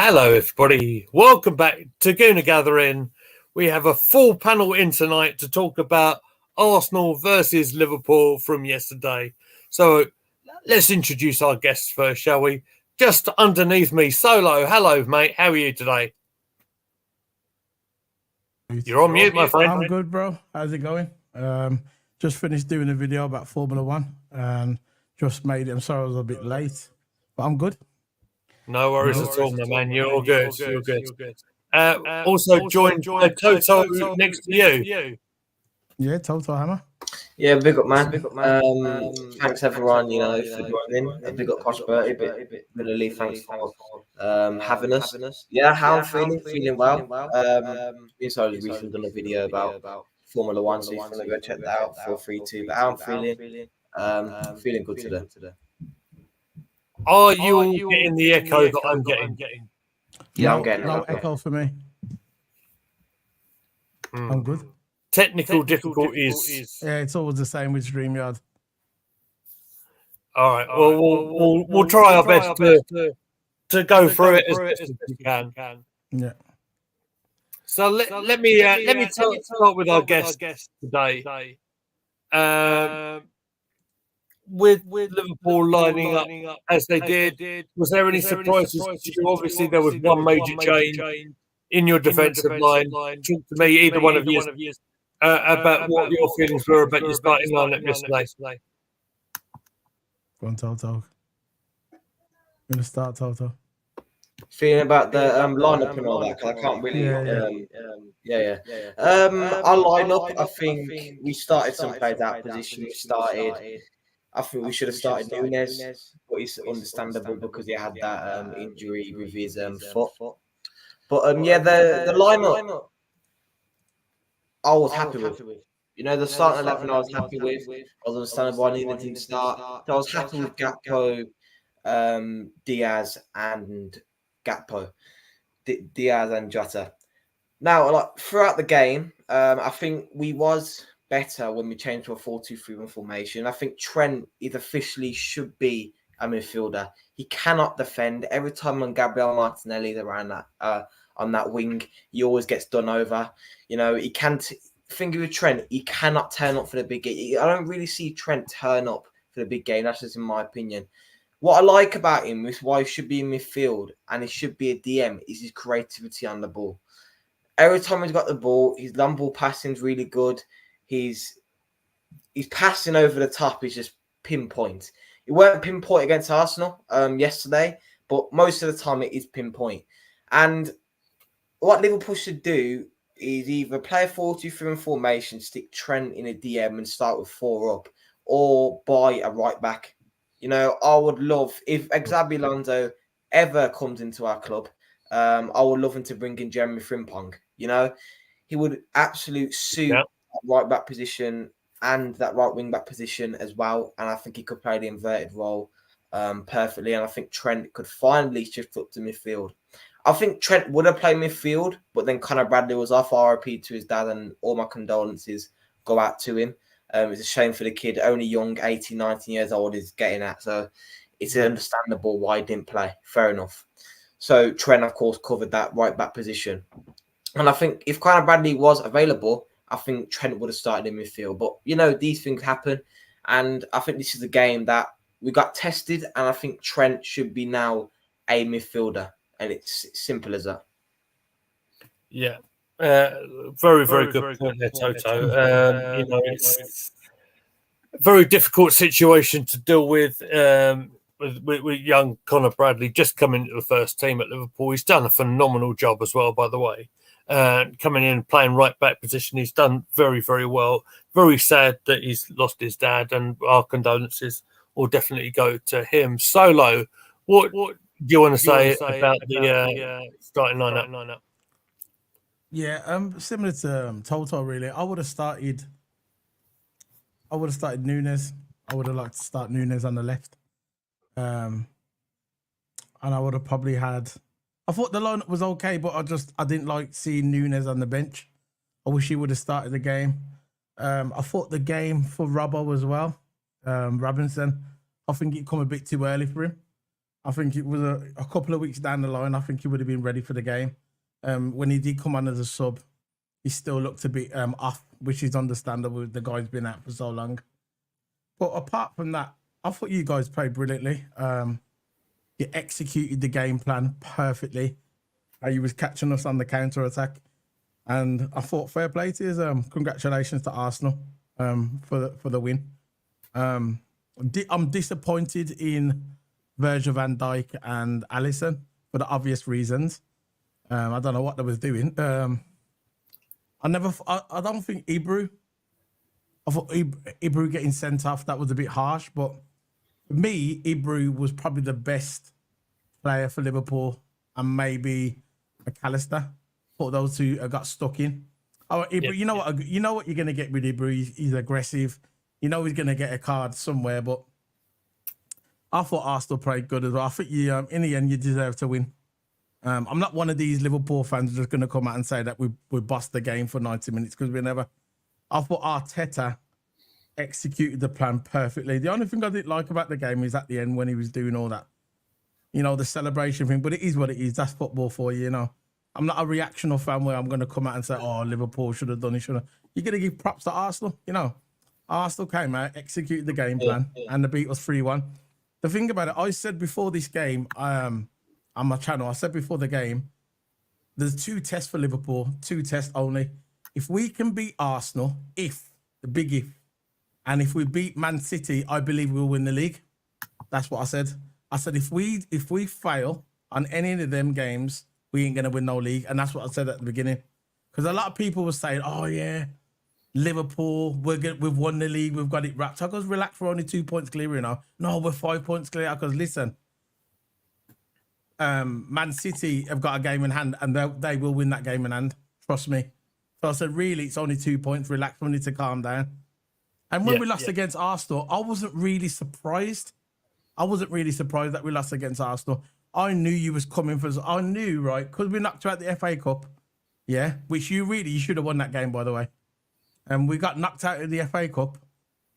Hello, everybody. Welcome back to Gooner Gathering. We have a full panel in tonight to talk about Arsenal versus Liverpool from yesterday. So let's introduce our guests first, shall we? Just underneath me, Solo. Hello, mate. How are you today? You're on mute, my friend. I'm good, bro. How's it going? Just finished doing a video about Formula One and just made it. I'm sorry I was a bit late, but I'm good. No worries at all, my man. You're all good. You're good. Also joined by Toto next to you. Yeah, Toto Hammer. Yeah, big up, man. Thanks, everyone, for joining. A big up, Posh Bertie, Billy, thanks for having us. Yeah, how I'm feeling well. So I was recently done a video about Formula One, so if you want to go check that out, feel free to. But how I'm feeling good today. Are you all getting the echo that I'm getting? Yeah, I'm getting no it. echo for me. I'm good. Technical difficulties. Yeah, it's always the same with StreamYard. All right. Well, we'll try our best to go through it as best as we can. Yeah. So let me start with our guest today. With Liverpool lining up as they did, was there any surprises to you? Obviously, there was one major change in your defensive line. Talk to me, either one of you, about what your feelings were about your starting lineup yesterday. Go on, Toto. I'm going to start, Toto. Feeling about the lineup and all that, because I can't really. Our lineup, I think we started some players out of position. I think we should have started Nunes, but it's understandable because he had that injury with his foot. But the lineup I was happy with. The starting 11 I was happy with. I was understandable why Nunes didn't start. So I was happy with Gakpo, Diaz and Jota. Now, throughout the game, I think we was better when we changed to a 4-2-3-1 formation. I think Trent officially should be a midfielder. He cannot defend. Every time when Gabriel Martinelli's around that on that wing, he always gets done over. He can't. Think with Trent, he cannot turn up for the big game. I don't really see Trent turn up for the big game. That's just in my opinion. What I like about him is why he should be in midfield and he should be a DM is his creativity on the ball. Every time he's got the ball, his long ball passing is really good. His passing over the top is just pinpoint. It weren't pinpoint against Arsenal yesterday, but most of the time it is pinpoint. And what Liverpool should do is either play a 4-2-3-1 formation, stick Trent in a DM and start with 4 up, or buy a right back. I would love, if Xabi Alonso ever comes into our club, I would love him to bring in Jeremy Frimpong. He would absolutely suit that right back position and that right wing back position as well. And I think he could play the inverted role perfectly. And I think Trent could finally shift up to midfield. I think Trent would have played midfield, but then Conor Bradley was off. RIP to his dad, and all my condolences go out to him. It's a shame for the kid, only young, 18, 19 years old, is getting at. So it's understandable why he didn't play. Fair enough. So Trent, of course, covered that right back position. And I think if Conor Bradley was available, I think Trent would have started in midfield. But, these things happen. And I think this is a game that we got tested. And I think Trent should be now a midfielder. And it's simple as that. Yeah. Very, very good point there, Toto. It's a very difficult situation to deal with young Conor Bradley just coming into the first team at Liverpool. He's done a phenomenal job as well, by the way. Coming in and playing right back position, he's done very, very well. Very sad that he's lost his dad, and our condolences will definitely go to him. Solo, what do you want to say about the starting lineup? Yeah, similar to Toto, really. I would have started Nunes. I would have liked to start Nunes on the left. And I would have probably had... I thought the lineup was okay, but I didn't like seeing Nunes on the bench. I wish he would have started the game. I thought the game for Robbo as well, Robinson, I think it come a bit too early for him. I think it was a couple of weeks down the line. I think he would have been ready for the game. When he did come on as a sub, he still looked a bit off, which is understandable. The guy's been out for so long. But apart from that, I thought you guys played brilliantly. You executed the game plan perfectly. You was catching us on the counter attack, and I thought fair play to you. Congratulations to Arsenal for the win. I'm disappointed in Virgil van Dijk and Alisson for the obvious reasons. I don't know what they was doing. I don't think Ibru. I thought Ibru getting sent off, that was a bit harsh, but for me, Ibru was probably the best player for Liverpool, and maybe McAllister. Thought those two got stuck in. Oh, Ibru, you know what you're gonna get with Ibru. He's aggressive. You know he's gonna get a card somewhere, but I thought Arsenal played good as well. I think you, in the end, you deserve to win. I'm not one of these Liverpool fans just going to come out and say that we bossed the game for 90 minutes, because we never. I thought Arteta executed the plan perfectly. The only thing I didn't like about the game is at the end when he was doing all that, the celebration thing. But it is what it is. That's football for you, I'm not a reactional fan where I'm going to come out and say, oh, Liverpool should have done it, should have. You're going to give props to Arsenal, Arsenal came out, executed the game plan, and the beat was 3-1. The thing about it, I said before this game, on my channel, I said before the game, there's 2 tests for Liverpool, 2 tests only. If we can beat Arsenal, the big if, and if we beat Man City, I believe we'll win the league. That's what I said. I said if we fail on any of them games, we ain't gonna win no league, and that's what I said at the beginning. Because a lot of people were saying, "Oh yeah, Liverpool, we've won the league, we've got it wrapped." I goes, relax, we're only 2 points clear, No, we're 5 points clear. Because listen, Man City have got a game in hand, and they will win that game in hand. Trust me. So I said, really, it's only 2 points. Relax, we need to calm down. And when we lost against Arsenal, I wasn't really surprised. I wasn't really surprised that we lost against Arsenal. I knew you was coming for us. I knew, right? Because we knocked you out the FA Cup. Yeah, which you should have won that game, by the way. And we got knocked out of the FA Cup.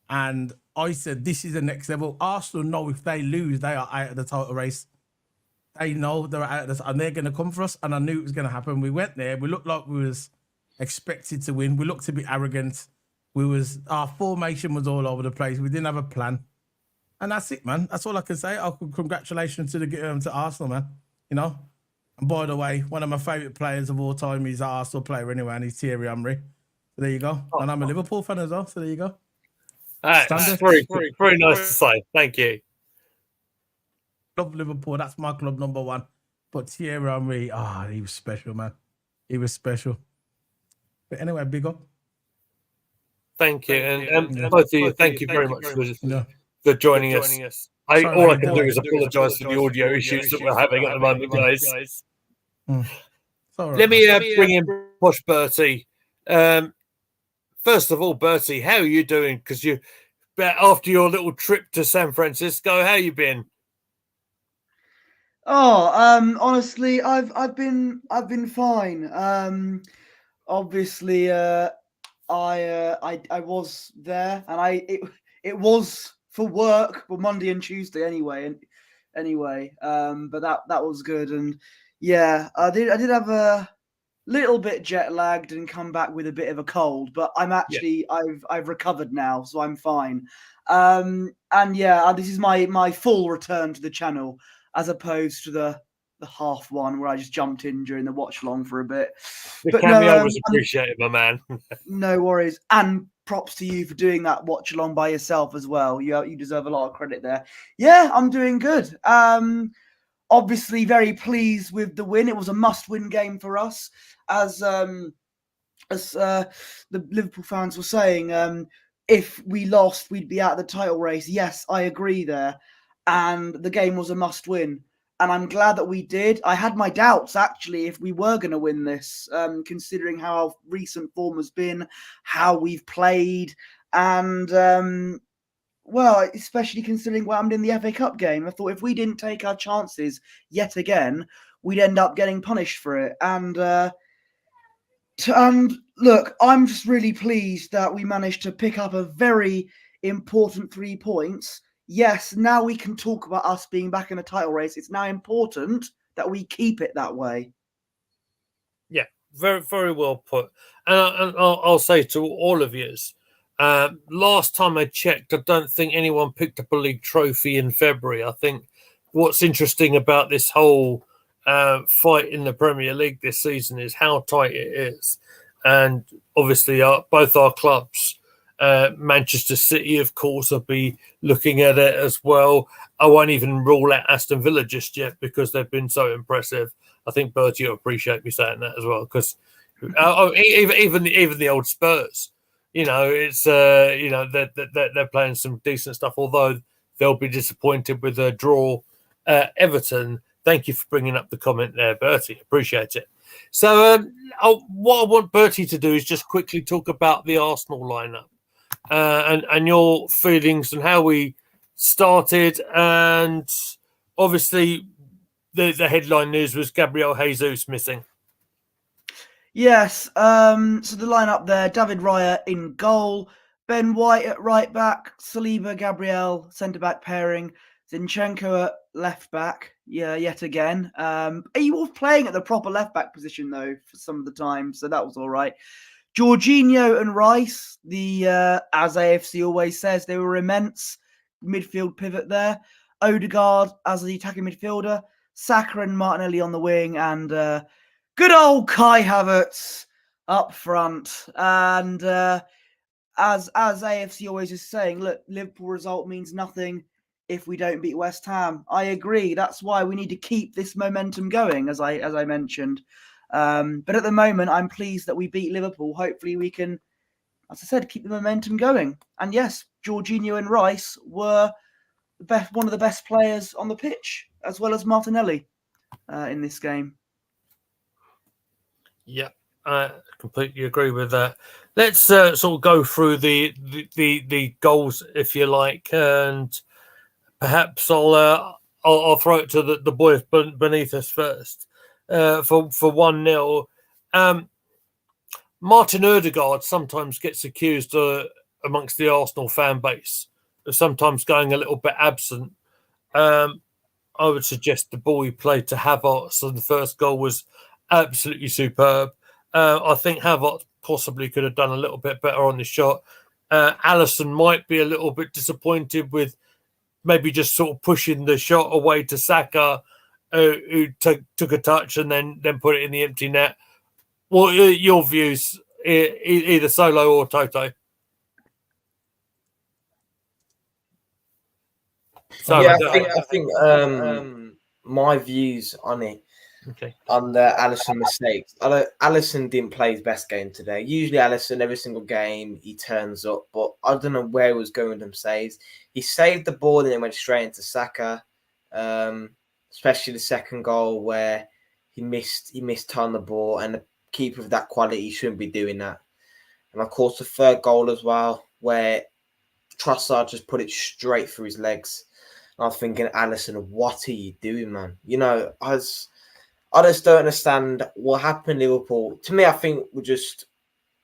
And I said, this is the next level. Arsenal know if they lose, they are out of the title race. They know they're out of this, and they're going to come for us. And I knew it was going to happen. We went there. We looked like we was expected to win. We looked a bit arrogant. Our formation was all over the place. We didn't have a plan, and that's it, man. That's all I can say. Congratulations to Arsenal, man. And by the way, one of my favourite players of all time is an Arsenal player anyway, and he's Thierry Henry. So there you go. And I'm a Liverpool fan as well. So there you go. That's very nice to say. Thank you. Love Liverpool. That's my club number 1. But Thierry Henry, he was special, man. He was special. But anyway, big up. Thank you. And both of you, thank you very much for joining us. All I can do is apologise for the audio issues that we're having at the moment, guys. Let me bring in Posh Bertie. First of all, Bertie, how are you doing? Because after your little trip to San Francisco, how you been? Honestly, I've been fine. Obviously, I was there, and it was for work, but Monday and Tuesday anyway. But that was good, and yeah, I did have a little bit jet lagged and come back with a bit of a cold, but I'm actually I've recovered now, so I'm fine. And yeah, this is my full return to the channel, as opposed to the half one where I just jumped in during the watch along for a bit. The cameo was appreciated, my man. No worries. And props to you for doing that watch along by yourself as well. You deserve a lot of credit there. Yeah, I'm doing good. Obviously very pleased with the win. It was a must-win game for us. As the Liverpool fans were saying, if we lost, we'd be out of the title race. Yes, I agree there. And the game was a must-win. And I'm glad that we did. I had my doubts, actually, if we were going to win this, considering how our recent form has been, how we've played, and, well, especially considering what happened in the FA Cup game. I thought if we didn't take our chances yet again, we'd end up getting punished for it. And look, I'm just really pleased that we managed to pick up a very important 3 points yes, now we can talk about us being back in a title race. It's now important that we keep it that way. Yeah, very, very well put. And I'll say to all of you, last time I checked, I don't think anyone picked up a league trophy in February. I think what's interesting about this whole fight in the Premier League this season is how tight it is. And obviously, both our clubs, Manchester City, of course, will be looking at it as well. I won't even rule out Aston Villa just yet because they've been so impressive. I think Bertie will appreciate me saying that as well because even the old Spurs, it's they're playing some decent stuff. Although they'll be disappointed with a draw. Everton. Thank you for bringing up the comment there, Bertie. Appreciate it. So what I want Bertie to do is just quickly talk about the Arsenal lineup and your feelings and how we started, and obviously the headline news was Gabriel Jesus missing. Yes, so the lineup there, David Raya in goal, Ben White at right back, Saliba, Gabriel, centre-back pairing, Zinchenko at left-back, yet again. He was playing at the proper left-back position, though, for some of the time, so that was all right. Jorginho and Rice, as AFC always says, they were immense midfield pivot there. Odegaard as the attacking midfielder, Saka and Martinelli on the wing, and good old Kai Havertz up front. And as AFC always is saying, look, Liverpool result means nothing if we don't beat West Ham. I agree. That's why we need to keep this momentum going, as I mentioned. But at the moment, I'm pleased that we beat Liverpool. Hopefully we can, as I said, keep the momentum going. And yes, Jorginho and Rice were one of the best players on the pitch, as well as Martinelli in this game. Yeah, I completely agree with that. Let's sort of go through the goals, if you like, and perhaps I'll throw it to the boys beneath us first for 1-0. Martin Odegaard sometimes gets accused amongst the Arsenal fan base of sometimes going a little bit absent. I would suggest the ball he played to Havertz and the first goal was absolutely superb. I think Havertz possibly could have done a little bit better on the shot. Alisson might be a little bit disappointed with maybe just sort of pushing the shot away to Saka, who took a touch and then put it in the empty net. What are your views, either Solo or Toto? Yeah, I think my views on it, on the Alisson mistakes. Alisson didn't play his best game today. Usually Alisson, every single game, he turns up, but I don't know where he was going with them saves. He saved the ball and then went straight into Saka, especially the second goal where he missed on the ball, and a keeper of that quality shouldn't be doing that. And of course the third goal as well, where Trossard just put it straight through his legs. I was thinking, Alisson, what are you doing, man? I just don't understand what happened in Liverpool. To me, I think we just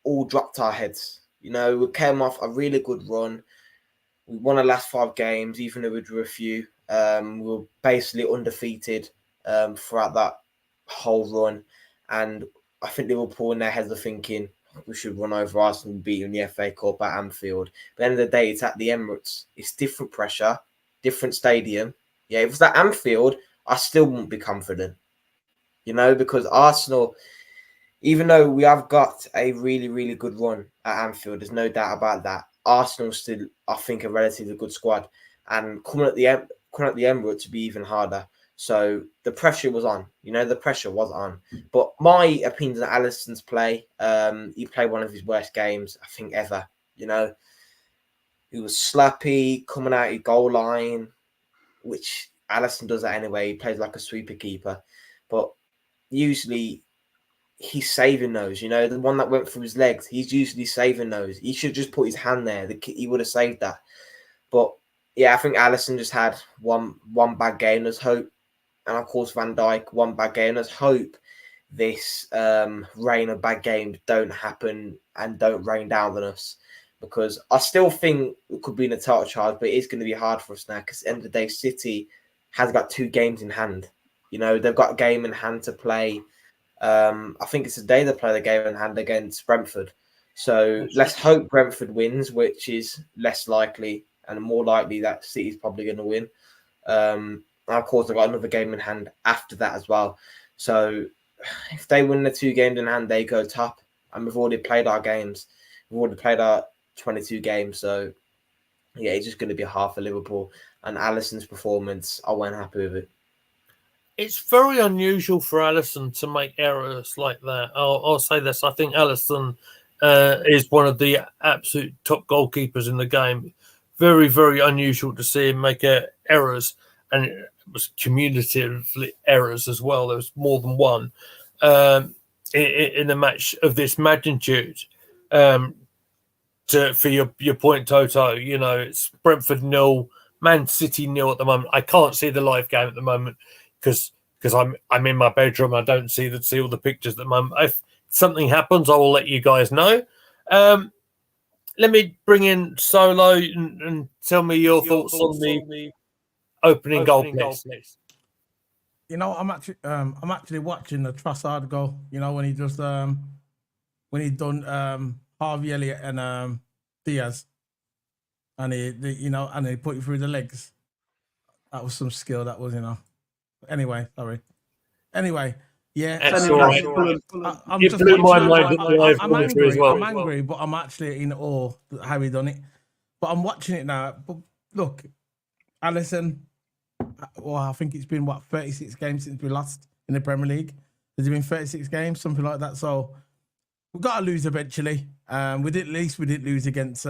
all dropped our heads. We came off a really good run. We won the last 5 games, even though we drew a few. We were basically undefeated throughout that whole run. And I think Liverpool in their heads are thinking, we should run over Arsenal and beat in the FA Cup at Anfield. But at the end of the day, it's at the Emirates. It's different pressure, different stadium. Yeah, if it was at Anfield, I still wouldn't be confident. Because Arsenal, even though we have got a really, really good run at Anfield, there's no doubt about that. Arsenal still, I think, a relatively good squad. And coming at the Emirates would be even harder. So the pressure was on. The pressure was on. But my opinion on Alisson's play, he played one of his worst games, I think, ever. He was slappy, coming out his goal line, which Alisson does that anyway. He plays like a sweeper keeper. But usually he's saving those. The one that went through his legs, he's usually saving those. He should just put his hand there. He would have saved that. But yeah, I think Alisson just had one bad game. Let's hope. And of course, Van Dijk, one bad game. Let's hope this reign of bad games don't happen and don't rain down on us. because I still think it could be in a title charge, but it is going to be hard for us now because at the end of the day, City has got 2 games in hand. You know, they've got a game in hand to play. I think it's the day they play the game in hand against Brentford. So let's hope Brentford wins, which is less likely and more likely that City's probably going to win. And of course, they've got another game in hand after that as well. So if they win the 2 games in hand, they go top. And we've already played our games. We've already played our 22 games. So, yeah, it's just going to be hard for Liverpool. And Alisson's performance, I wasn't happy with it. It's very unusual for Alisson to make errors like that. I'll say this. I think Alisson is one of the absolute top goalkeepers in the game. Very, very unusual to see him make errors. And it was cumulative errors as well. There was more than one in a match of this magnitude. For your point, Toto, you know, it's Brentford 0, Man City 0 at the moment. I can't see the live game at the moment because I'm in my bedroom. I don't see all the pictures at the moment. If something happens, I will let you guys know. Let me bring in Solo and tell me your thoughts on the opening goal, please. You know, I'm actually watching the Trossard goal. You know, when he just when he done Harvey Elliott and Diaz, and he put it through the legs. That was some skill. That was, you know. Anyway, sorry. Anyway, yeah. I'm just blew my mind. I'm angry. As well. I'm angry, but I'm actually in awe at how he done it. But I'm watching it now. But look, Alisson. Well, I think it's been 36 games since we lost in the Premier League. Has it been 36 games, something like that? So we've got to lose eventually. We didn't lose against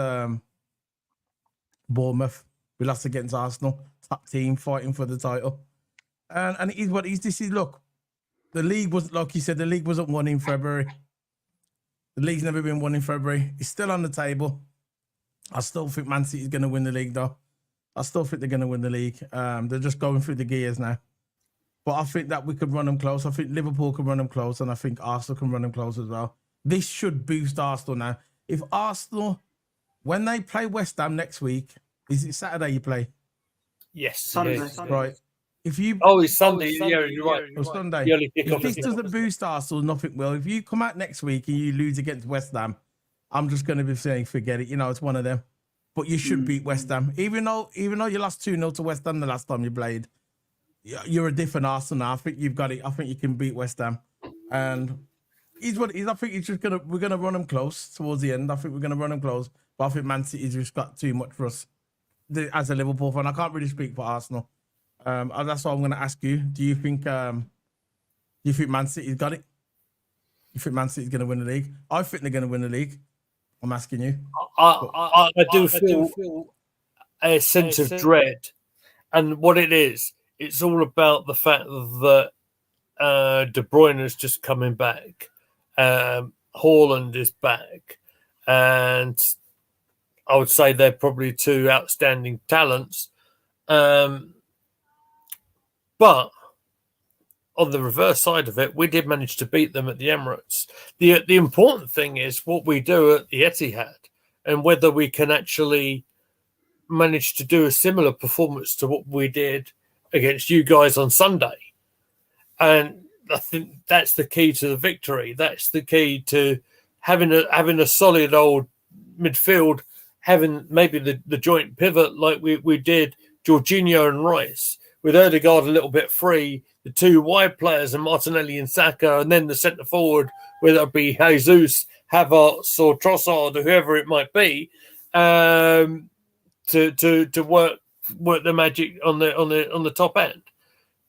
Bournemouth. We lost against Arsenal, top team fighting for the title. And it is what it is. This is, look, the league was, like you said, the league wasn't won in February. The league's never been won in February. It's still on the table. I still think Man City's going to win the league, though. I still think they're going to win the league. They're just going through the gears now. But I think that we could run them close. I think Liverpool can run them close, and I think Arsenal can run them close as well. This should boost Arsenal now. If Arsenal, when they play West Ham next week, is it Saturday you play? Yes. Sunday. Right. If you it's Sunday. Yeah, you're right. Or Sunday. If this doesn't boost Arsenal, nothing will. If you come out next week and you lose against West Ham, I'm just going to be saying, forget it. You know, it's one of them. But you should beat West Ham. Even though you lost 2-0 to West Ham the last time you played, you're a different Arsenal now. I think you've got it. I think you can beat West Ham. And he's what it is. I think we're gonna run them close towards the end. I think we're gonna run them close. But I think Man City's just got too much for us as a Liverpool fan. I can't really speak for Arsenal. That's why I'm gonna ask you. Do you think Man City's got it? You think Man City's gonna win the league? I think they're gonna win the league. I'm asking you. I do feel a sense of dread. And what it is, it's all about the fact that De Bruyne is just coming back. Haaland is back. And I would say they're probably 2 outstanding talents. But on the reverse side of it, we did manage to beat them at the Emirates. The important thing is what we do at the Etihad and whether we can actually manage to do a similar performance to what we did against you guys on Sunday. And I think that's the key to the victory. That's the key to having a solid old midfield, having maybe the joint pivot like we did, Jorginho and Rice, with Odegaard a little bit free, the 2 wide players and Martinelli and Saka, and then the centre forward, whether it be Jesus, Havertz or Trossard or whoever it might be, to work the magic on the top end.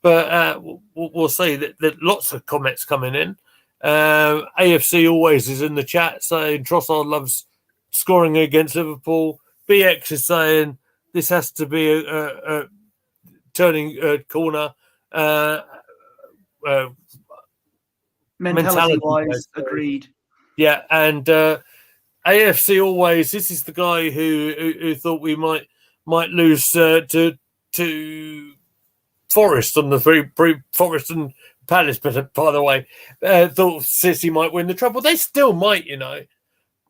But we'll see that lots of comments coming in. AFC always is in the chat saying Trossard loves scoring against Liverpool. BX is saying this has to be a turning corner. Mentality-wise, agreed. Yeah, and AFC always. This is the guy who thought we might lose to Forest on the Forest and Palace. But by the way, thought City might win the treble. They still might, you know.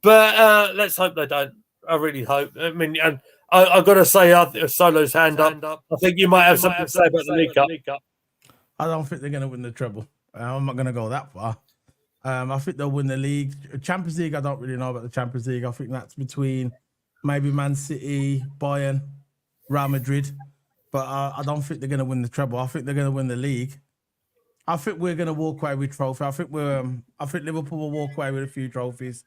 But let's hope they don't. I really hope. I mean, and I got to say, Solo's hand up. I think you might have something to say about the League Cup. I don't think they're going to win the treble. I'm not going to go that far. I think they'll win the league. Champions League, I don't really know about the Champions League. I think that's between maybe Man City, Bayern, Real Madrid. But I don't think they're going to win the treble. I think they're going to win the league. I think we're going to walk away with trophy. I think Liverpool will walk away with a few trophies.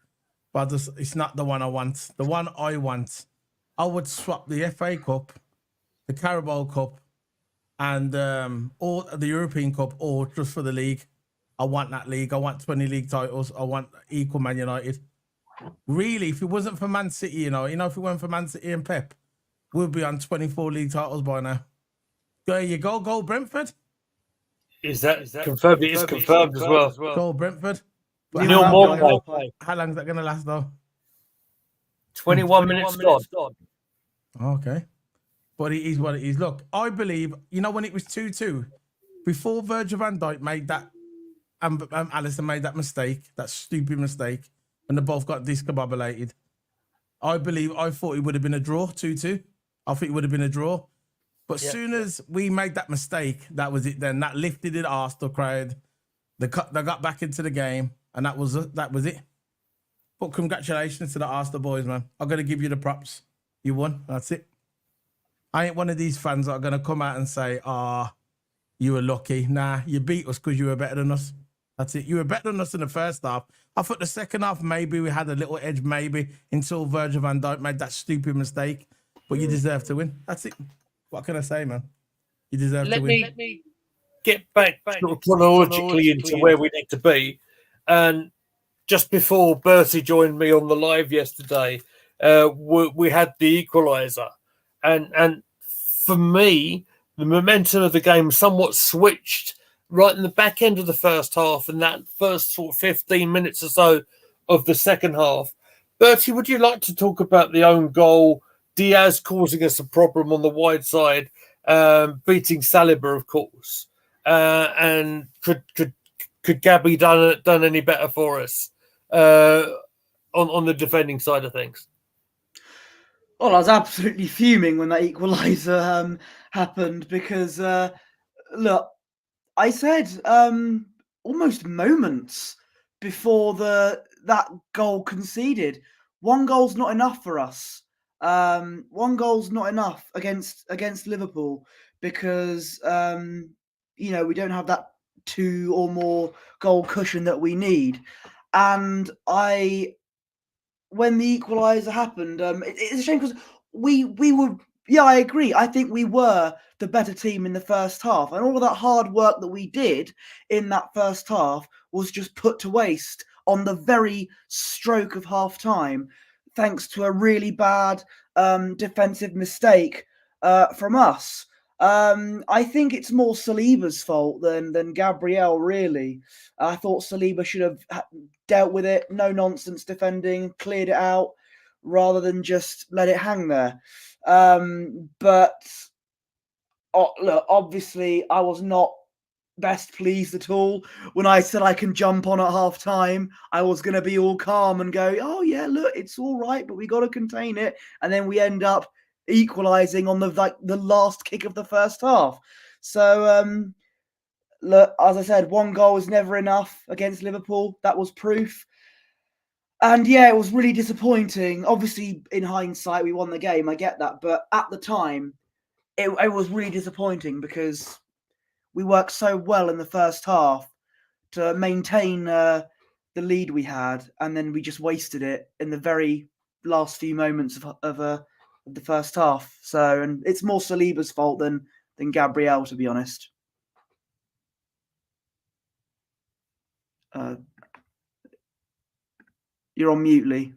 But it's not the one I want. The one I want, I would swap the FA Cup, the Carabao Cup, and or the European Cup, or just for the league. I want that league. I want 20 league titles. I want equal Man United. Really, if it wasn't for Man City, if it weren't for Man City and Pep, we'll be on 24 league titles by now. There you go. Go Brentford. Is that confirmed? It is confirmed as well. Go Brentford. Neil Morgan. How long is that going to last, though? 21 minutes gone. Okay. But it is what it is. Look, I believe, when it was 2-2, before Virgil van Dijk made that, and Alisson made that mistake, that stupid mistake, and they both got discombobulated, I thought it would have been a draw, 2-2. I think it would have been a draw. But soon as we made that mistake, that was it then. That lifted the Arsenal crowd. They got back into the game, and that was it. But congratulations to the Arsenal boys, man. I'm going to give you the props. You won. That's it. I ain't one of these fans that are going to come out and say, you were lucky. Nah, you beat us because you were better than us. That's it. You were better than us in the first half. I thought the second half, maybe we had a little edge, maybe, until Virgil van Dijk made that stupid mistake. But you deserve to win. That's it. What can I say, man? You deserve to win. Let me get back sort of chronologically into where we need to be. And just before Bertie joined me on the live yesterday, we had the equaliser. And for me, the momentum of the game somewhat switched right in the back end of the first half and that first sort of 15 minutes or so of the second half. Bertie, would you like to talk about the own goal, Diaz causing us a problem on the wide side, beating Saliba, of course, and could Gabby done any better for us on the defending side of things? Well, I was absolutely fuming when that equaliser happened because, look, I said almost moments before that goal conceded, one goal's not enough for us. One goal's not enough against Liverpool because we don't have that 2 or more goal cushion that we need. And when the equaliser happened, it's a shame because we were. Yeah, I agree. I think we were the better team in the first half, and all of that hard work that we did in that first half was just put to waste on the very stroke of half time, thanks to a really bad defensive mistake from us. I think it's more Saliba's fault than Gabriel, really. I thought Saliba should have dealt with it, no nonsense defending, cleared it out, rather than just let it hang there. But look, obviously, I was not best pleased at all when I said I can jump on at half time. I was going to be all calm and go, oh yeah, look, it's all right, but we got to contain it. And then we end up equalizing on the last kick of the first half. So look, as I said, one goal is never enough against Liverpool. That was proof. And yeah, it was really disappointing. Obviously, in hindsight, we won the game. I get that. But at the time, it was really disappointing because we worked so well in the first half to maintain the lead we had. And then we just wasted it in the very last few moments of the first half. So, and it's more Saliba's fault than Gabriel, to be honest. You're on mute, Lee.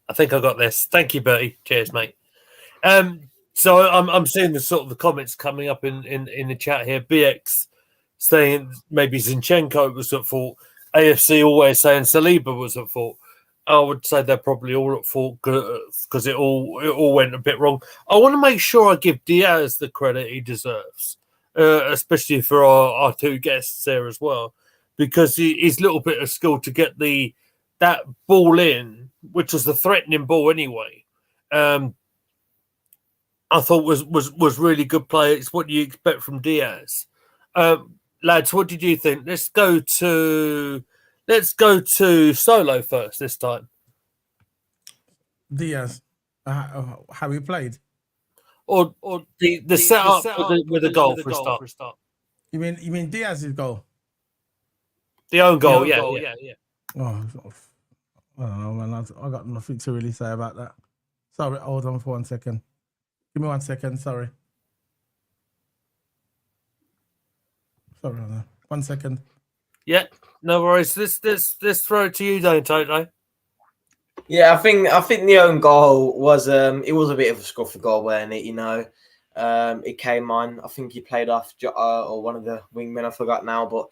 I think I got this. Thank you, Bertie. Cheers, mate. So I'm seeing the comments coming up in the chat here. BX saying maybe Zinchenko was at fault. AFC always saying Saliba was at fault. I would say they're probably all at fault because it all went a bit wrong. I want to make sure I give Diaz the credit he deserves, especially for our 2 guests there as well, because his little bit of skill to get the that ball in, which was the threatening ball anyway, I thought was really good play. It's what you expect from Diaz. Lads, what did you think? Let's go to Solo first this time. Diaz, how he played. Or the setup with the goal for a start. You mean Diaz's goal? The own goal, yeah. Oh, I don't know, man. I got nothing to really say about that. Sorry, hold on for 1 second. Give me 1 second. Sorry. Sorry, 1 second. Yeah, no worries. Let's throw it to you, then, Toto. Yeah, I think the own goal was it was a bit of a scruffy goal, wasn't it? You know, it came on. I think he played off or one of the wingmen. I forgot now, but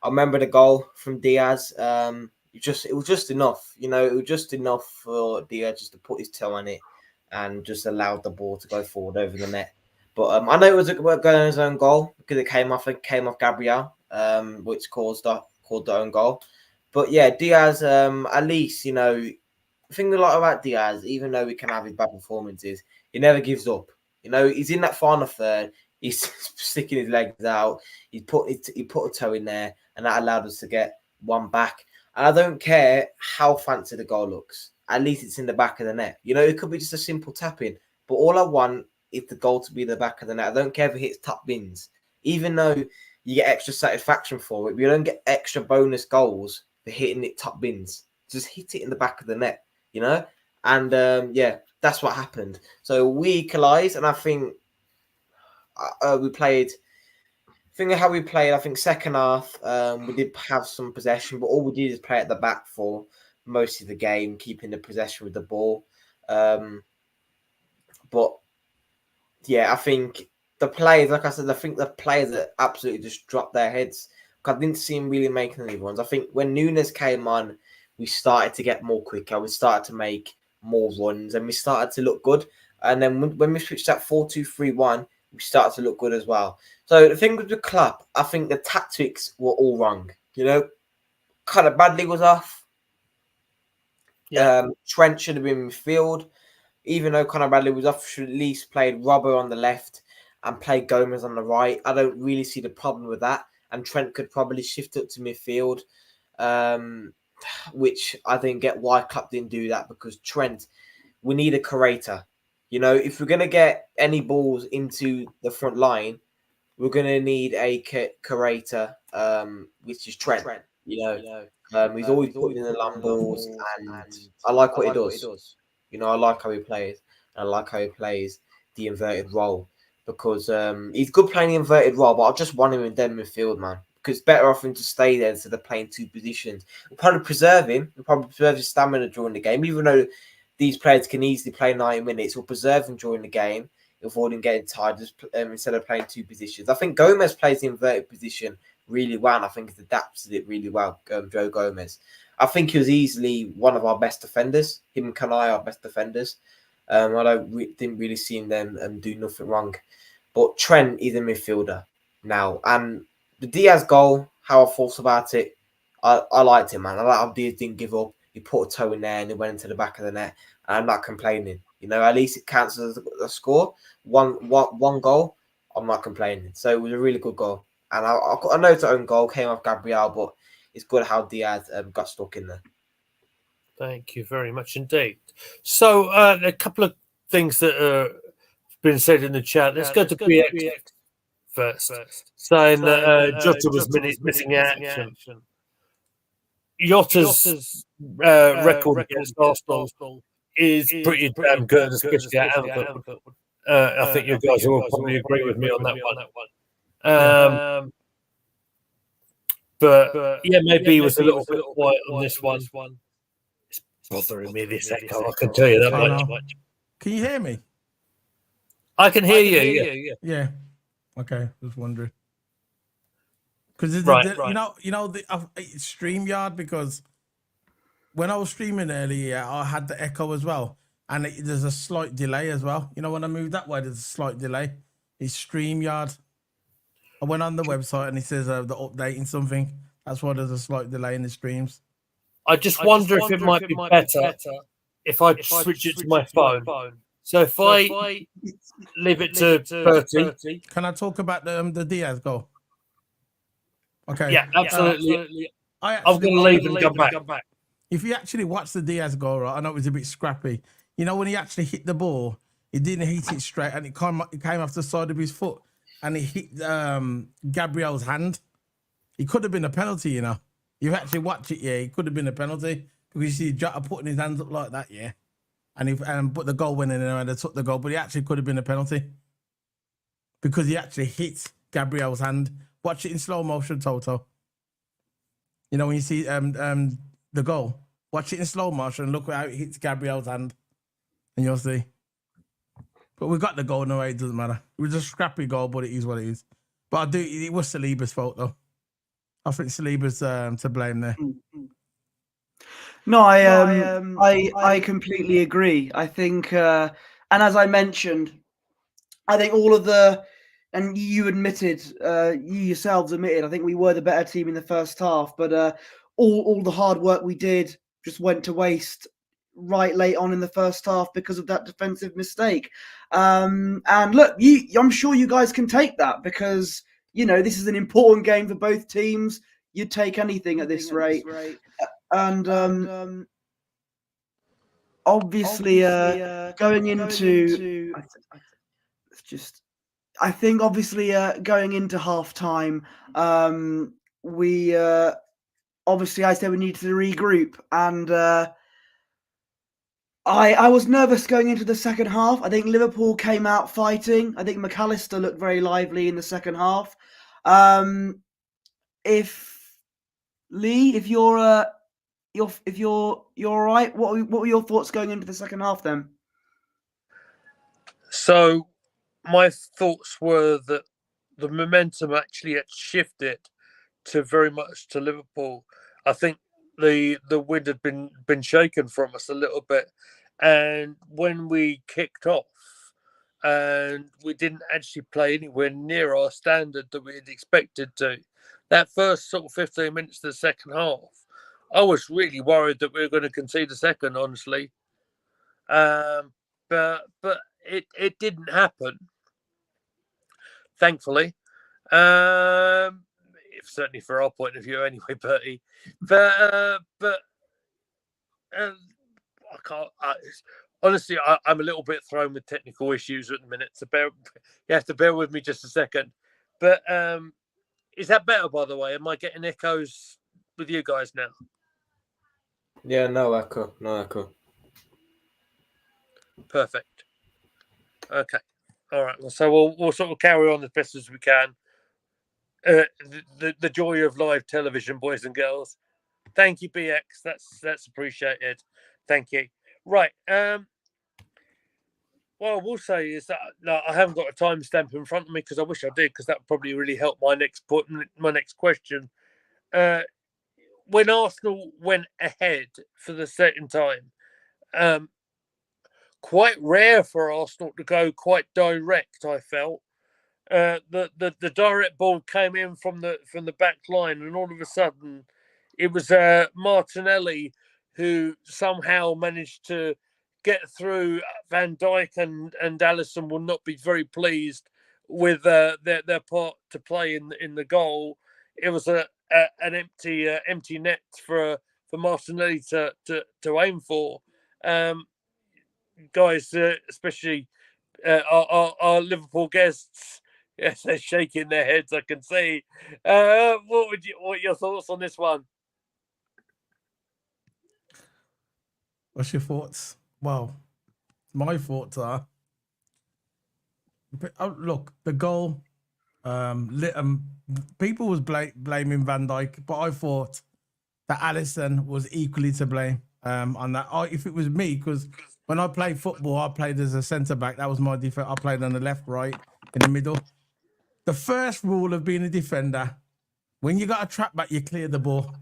I remember the goal from Diaz. It was just enough. You know, it was just enough for Diaz just to put his toe on it and just allowed the ball to go forward over the net. But I know it was Gomez's own goal because it came off Gabriel, which called the own goal. But yeah, Diaz, at least, you know, the thing a lot about Diaz, even though he can have his bad performances, he never gives up. You know, he's in that final third, he's sticking his legs out, he put a toe in there, and that allowed us to get one back. And I don't care how fancy the goal looks. At least it's in the back of the net. You know, it could be just a simple tap-in. But all I want is the goal to be the back of the net. I don't care if it hits top bins. Even though you get extra satisfaction for it, you don't get extra bonus goals for hitting it top bins. Just hit it in the back of the net, you know? And, yeah, that's what happened. So we equalised, and I think we played... Think of how we played. I think second half, we did have some possession, but all we did is play at the back for most of the game, keeping the possession with the ball. But yeah, I think the players, like I said, I think the players that absolutely just dropped their heads. I didn't see him really making any runs. I think when Nunes came on, we started to get more quicker. We started to make more runs, and we started to look good. And then when we switched that 4-2-3-1, we started to look good as well. So the thing with the club, I think the tactics were all wrong. You know, Conor Bradley was off. Yeah. Trent should have been in midfield. Even though Conor Bradley was off, should at least played Robbo on the left and played Gomez on the right. I don't really see the problem with that. And Trent could probably shift up to midfield, which I didn't get why Klopp didn't do that, because Trent, we need a curator. You know, if we're going to get any balls into the front line, we're going to need a curator, which is Trent. You know, he's always putting in the long balls, and I like what he does. You know, I like how he plays. And I like how he plays the inverted role, because he's good playing the inverted role, but I just want him in dead midfield, man. Because it's better off him to stay there instead of playing two positions. We'll probably preserve him. We'll probably preserve his stamina during the game, even though these players can easily play 90 minutes. We'll preserve him during the game, avoid him getting tired, instead of playing two positions. I think Gomez plays the inverted position really well, and I think he's adapted it really well, Joe Gomez. I think he was easily one of our best defenders. Him and Kanai are best defenders. I didn't really see them do nothing wrong. But Trent is a midfielder now. And the Diaz goal, how I thought about it, I liked it, man. I like how Diaz didn't give up. He put a toe in there and it went into the back of the net. And I'm not complaining. You know, at least it counts as a score. One goal, I'm not complaining. So it was a really good goal. And I know it's an own goal, came off Gabriel, but it's good how Diaz got stuck in there. Thank you very much indeed. So a couple of things that have been said in the chat. Let's go to BX first. Saying that Jota was missing action. Jota's record against Arsenal is pretty damn good, especially at Anfield. I think you guys will probably agree with me on that one. But yeah, maybe he was a little bit quiet on this one. It's bothering me, this echo, I can tell you that much. Can you hear me? I can hear you. Yeah. Okay, just wondering. Because you know the StreamYard, because when I was streaming earlier, I had the echo as well, and there's a slight delay as well. You know, when I move that way, there's a slight delay. It's StreamYard. I went on the website and it says they're updating something. That's why there's a slight delay in the streams. I just wonder if it might be better if I switch it to my phone. So if I leave it to Bertie. Can I talk about the Diaz goal? Okay. Yeah, absolutely. I'm I'm going to leave and come back. If you actually watch the Diaz goal, right, I know it was a bit scrappy. You know, when he actually hit the ball, he didn't hit it straight, and it came off the side of his foot, and it hit Gabriel's hand. It could have been a penalty, you know. You actually watch it, yeah, it could have been a penalty because you see Jota putting his hands up like that, yeah. But the goal went in and they took the goal, but it actually could have been a penalty because he actually hit Gabriel's hand. Watch it in slow motion, Toto. You know, when you see the goal, watch it in slow motion and look how it hits Gabriel's hand, and you'll see. But we got the goal, no way, it doesn't matter. It was a scrappy goal, but it is what it is. But it was Saliba's fault, though. I think Saliba's to blame there. No, I completely agree. I think, and as I mentioned, I think all of and you admitted, you yourselves admitted, I think we were the better team in the first half, but all the hard work we did just went to waste right late on in the first half because of that defensive mistake. And look, I'm sure you guys can take that because, you know, this is an important game for both teams. You'd take anything at this rate. And obviously, going into I think obviously going into half time, we obviously I said we needed to regroup, and I was nervous going into the second half. I think Liverpool came out fighting. I think McAllister looked very lively in the second half. If you're all right, what were your thoughts going into the second half then? So my thoughts were that the momentum actually had shifted to very much to Liverpool. I think the wind had been shaken from us a little bit, and when we kicked off and we didn't actually play anywhere near our standard that we had expected to, that first sort of 15 minutes of the second half, I was really worried that we were going to concede a second, honestly. But it didn't happen, thankfully. Certainly for our point of view, anyway, Bertie. But I can't. Honestly, I'm a little bit thrown with technical issues at the minute. So you have to bear with me just a second. But is that better, by the way? Am I getting echoes with you guys now? Yeah, no echo. Perfect. Okay. All right. So we'll sort of carry on as best as we can. The joy of live television, boys and girls. Thank you, BX. That's appreciated. Thank you. Right. What I will say is that I haven't got a timestamp in front of me because I wish I did, because that would probably really help my next question. When Arsenal went ahead for the second time, quite rare for Arsenal to go quite direct, I felt. The direct ball came in from the back line, and all of a sudden it was Martinelli who somehow managed to get through. Van Dijk and Alisson will not be very pleased with their part to play in the goal. It was an empty net for Martinelli to aim for. Guys, especially our Liverpool guests, yes, they're shaking their heads, I can see. What are your thoughts on this one? What's your thoughts? Well, my thoughts are, look, the goal, people was blaming Van Dijk, but I thought that Alisson was equally to blame on that. If it was me, because when I played football, I played as a centre-back. That was my defense. I played on the left, right, in the middle. The first rule of being a defender, when you got a trap back, you clear the ball.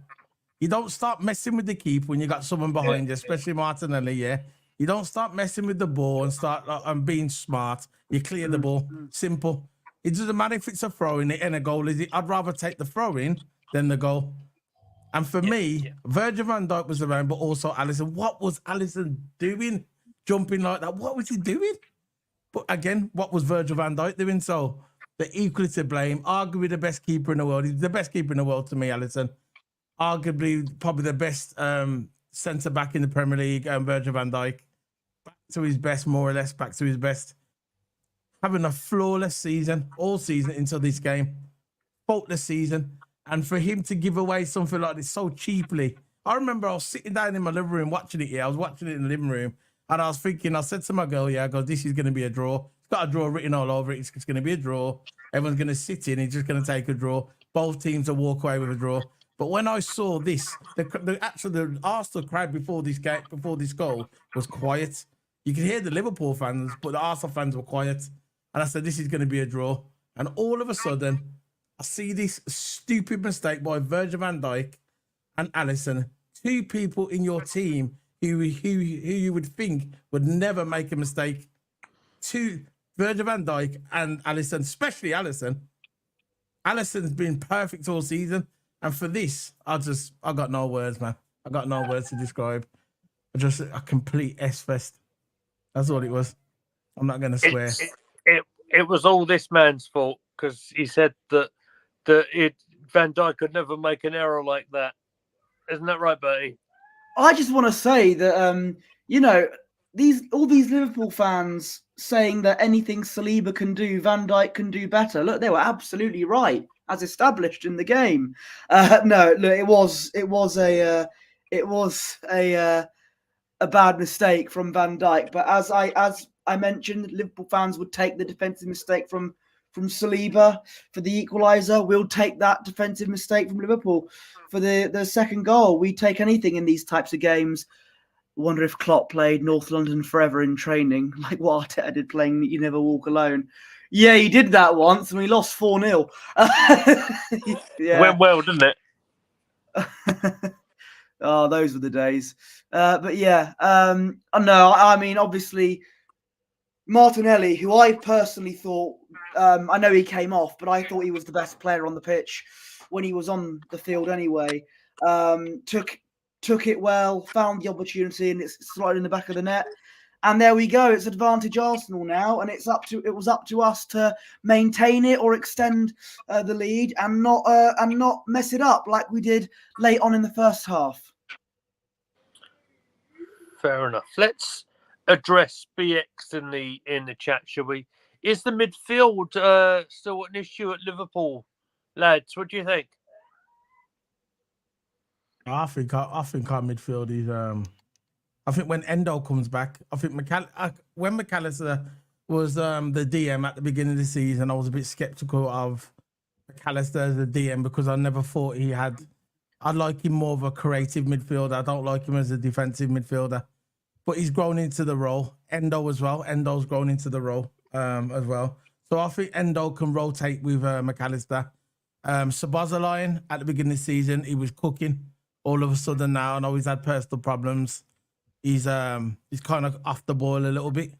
You don't start messing with the keeper when you got someone behind you, especially Martinelli, yeah? You don't start messing with the ball and start being smart. You clear the ball. Simple. It doesn't matter if it's a throw-in and a goal, is it? I'd rather take the throw-in than the goal. And for me, Virgil van Dijk was around, but also Alisson. What was Alisson doing? Jumping like that? What was he doing? But again, what was Virgil van Dijk doing? So they're equally to blame. Arguably the best keeper in the world. He's the best keeper in the world to me, Alisson. Arguably probably the best centre-back in the Premier League, Virgil van Dijk. Back to his best, more or less, back to his best. Having a flawless season, all season until this game. Faultless season. And for him to give away something like this so cheaply. I remember I was sitting down in my living room watching it. I was watching it in the living room. And I was thinking, I said to my girl, I go, this is going to be a draw. It's got a draw written all over it. It's going to be a draw. Everyone's going to sit in. It's just going to take a draw. Both teams will walk away with a draw. But when I saw this, the Arsenal crowd before this goal was quiet. You could hear the Liverpool fans, but the Arsenal fans were quiet. And I said, this is going to be a draw. And all of a sudden, I see this stupid mistake by Virgil van Dijk and Alisson, two people in your team who you would think would never make a mistake. Virgil van Dijk and Alisson, especially Alisson. Alisson's been perfect all season. And for this, I got no words, man. I got no words to describe. Just a complete S-fest. That's all it was. I'm not going to swear. It was all this man's fault because he said that Van Dijk could never make an error like that. Isn't that right, Bertie? I just want to say that, all these Liverpool fans saying that anything Saliba can do, Van Dijk can do better. Look, they were absolutely right, as established in the game. No, look, it was a bad mistake from Van Dijk. But as I mentioned, Liverpool fans would take the defensive mistake from Saliba for the equaliser. We'll take that defensive mistake from Liverpool for the second goal. We take anything in these types of games. Wonder if Klopp played North London Forever in training, like what Arteta did playing You Never Walk Alone. Yeah, he did that once and we lost 4-0. Yeah. Went well, didn't it? Oh, those were the days. But yeah, no, I mean, obviously, Martinelli, who I personally thought, I know he came off, but I thought he was the best player on the pitch when he was on the field anyway. Took it well, found the opportunity, and it's sliding in the back of the net. And there we go. It's advantage Arsenal now, and it was up to us to maintain it or extend the lead and not mess it up like we did late on in the first half. Fair enough. Let's address BX in the chat, shall we? Is the midfield still an issue at Liverpool, lads? What do you think? I think our midfield is. I think when Endo comes back, I think when McAllister was the DM at the beginning of the season, I was a bit skeptical of McAllister as a DM because I never thought he had. I like him more of a creative midfielder. I don't like him as a defensive midfielder, but he's grown into the role. Endo as well. Endo's grown into the role as well. So I think Endo can rotate with McAllister. Sabazalian at the beginning of the season, he was cooking. All of a sudden now, I know he's had personal problems. He's kind of off the ball a little bit,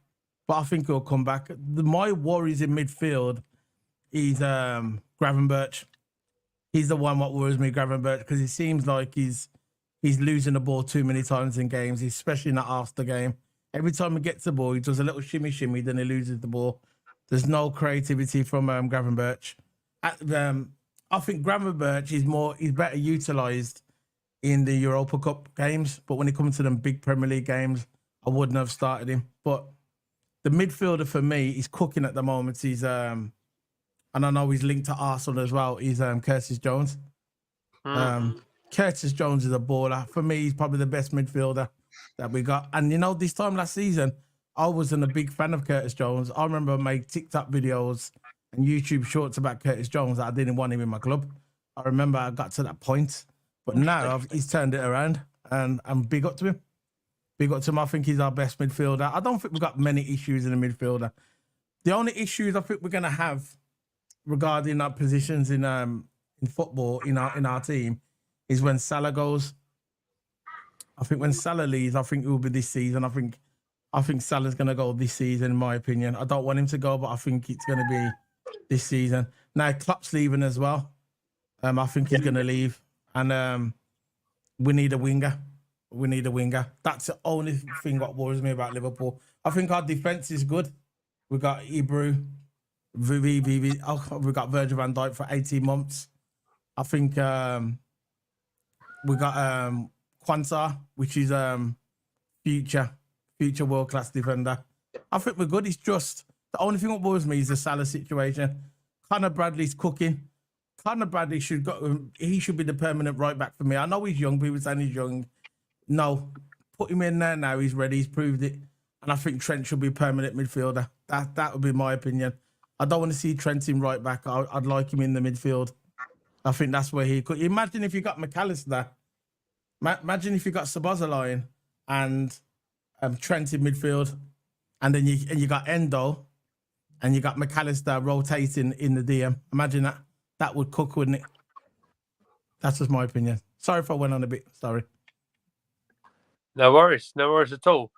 but I think he'll come back. My worries in midfield is Gravenberch. He's the one what worries me, Gravenberch, because it seems like he's losing the ball too many times in games, especially in that Arsenal game. Every time he gets the ball, he does a little shimmy, then he loses the ball. There's no creativity from Gravenberch. I think Gravenberch is better utilised in the Europa Cup games, but when it comes to them big Premier League games, I wouldn't have started him. But the midfielder for me is cooking at the moment. He's and I know he's linked to Arsenal as well. He's Curtis Jones. Curtis Jones is a baller. For me, he's probably the best midfielder that we got. And this time last season, I wasn't a big fan of Curtis Jones. I remember I made TikTok videos and YouTube shorts about Curtis Jones that I didn't want him in my club. I remember I got to that point. But now he's turned it around, and I'm big up to him. Big up to him. I think he's our best midfielder. I don't think we've got many issues in the midfielder. The only issues I think we're going to have regarding our positions in football in our team is when Salah goes. I think when Salah leaves, I think it will be this season. I think Salah's going to go this season, in my opinion. I don't want him to go, but I think it's going to be this season. Now Klopp's leaving as well. I think he's going to leave. And We need a winger. We need a winger. That's the only thing that worries me about Liverpool. I think our defense is good. We got Ibru, we got Virgil van Dijk for 18 months. I think we got Kwanzaa, which is future world class defender. I think we're good. It's just the only thing that worries me is the Salah situation. Conor Bradley's cooking. Conor Bradley should go. He should be the permanent right back for me. I know he's young. People saying he's young. No, put him in there now. He's ready. He's proved it. And I think Trent should be permanent midfielder. That would be my opinion. I don't want to see Trent in right back. I'd like him in the midfield. I think that's where he could. Imagine if you got McAllister. Imagine if you got Szoboszlai and Trent in midfield, and then you got Endo, and you got McAllister rotating in the DM. Imagine that. That would cook, wouldn't it? That's just my opinion. Sorry if I went on a bit. Sorry. No worries at all.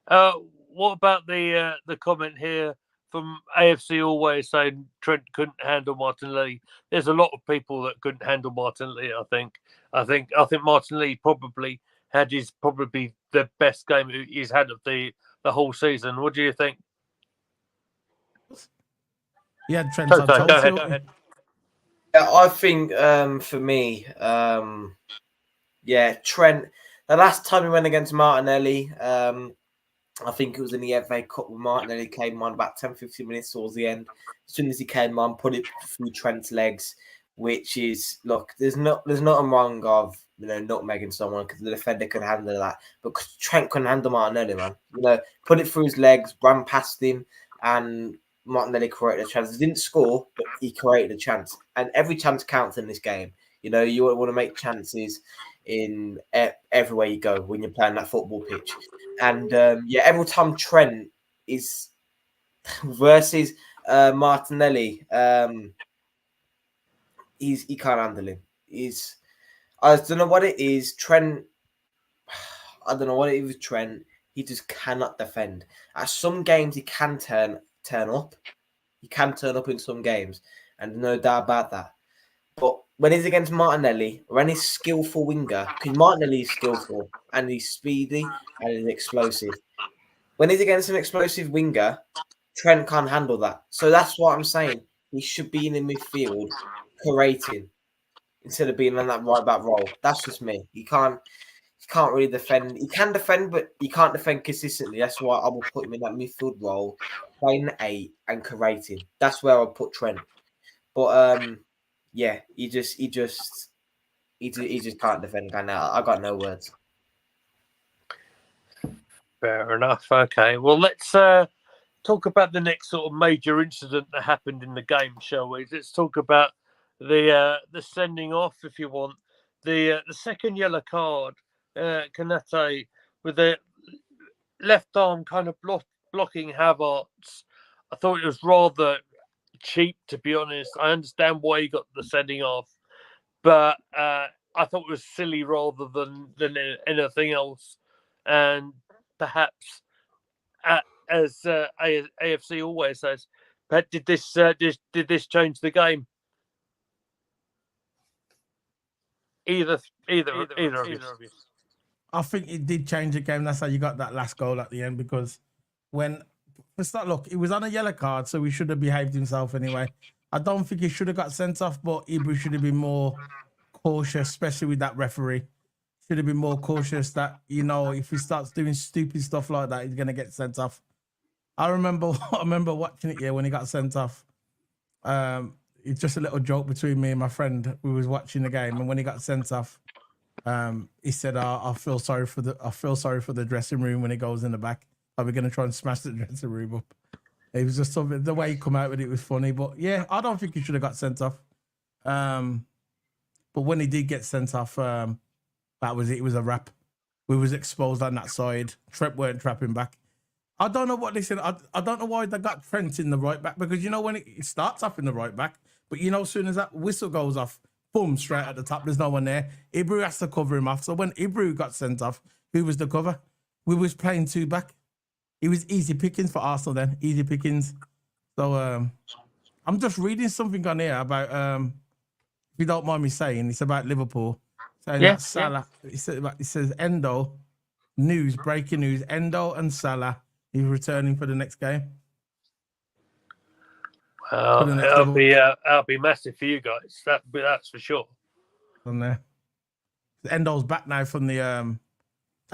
What about the comment here from AFC Always saying Trent couldn't handle Martinelli? There's a lot of people that couldn't handle Martinelli. I think Martinelli probably had the best game he's had of the whole season. What do you think? Yeah, Trent. Go ahead. Yeah, I think for me, Trent. The last time he went against Martinelli, I think it was in the FA Cup with Martinelli came on about 10-15 minutes towards the end. As soon as he came on, put it through Trent's legs, which is, look, there's nothing wrong of, nutmegging someone because the defender can handle that. But Trent couldn't handle Martinelli, man. Put it through his legs, ran past him, and Martinelli created a chance. He didn't score, but he created a chance. And every chance counts in this game. You want to make chances in everywhere you go when you're playing that football pitch. And every time Trent is versus Martinelli, he can't handle him. I don't know what it is. Trent, I don't know what it is with Trent. He just cannot defend. At some games, he can turn up. He can turn up in some games, and no doubt about that. But when he's against Martinelli, when he's skillful winger, because Martinelli is skillful and he's speedy and he's explosive. When he's against an explosive winger, Trent can't handle that. So that's what I'm saying. He should be in the midfield, creating instead of being on that right back role. That's just me. He can't really defend. He can defend, but he can't defend consistently. That's why I will put him in that midfield role, playing 8 and creating. That's where I'll put Trent. But he just can't defend right now. I got no words. Fair enough. Okay. Well, let's talk about the next sort of major incident that happened in the game, shall we? Let's talk about the sending off, if you want, the second yellow card. Kanate with the left arm kind of blocking Havertz. I thought it was rather cheap, to be honest. I understand why he got the sending off, but I thought it was silly rather than anything else. And perhaps, as AFC always says, but did this change the game? Either of you. I think it did change the game. That's how you got that last goal at the end, because look, it was on a yellow card, so he should have behaved himself anyway. I don't think he should have got sent off, but Ibra should have been more cautious, especially with that referee. Should have been more cautious that, if he starts doing stupid stuff like that, he's going to get sent off. I remember watching it when he got sent off. It's just a little joke between me and my friend. We was watching the game, and when he got sent off, he said, "I feel sorry for the dressing room when he goes in the back. Are we going to try and smash the dressing room up?" It was just something. The way he come out with it was funny, but yeah, I don't think he should have got sent off. But when he did get sent off, that was it. It was a wrap. We was exposed on that side. Trent weren't trapping back. I don't know what they said. I don't know why they got Trent in the right back, because when it starts off in the right back, but as soon as that whistle goes off, boom, straight at the top, there's no one there. Ibru has to cover him off. So when Ibru got sent off, who was the cover? We was playing 2 back. It was easy pickings for Arsenal then, easy pickings. So I'm just reading something on here about, if you don't mind me saying, it's about Liverpool. saying that Salah. He says Endo breaking news. Endo and Salah is returning for the next game. Well, that'll be massive for you guys. That's for sure. On there, Endo's back now from the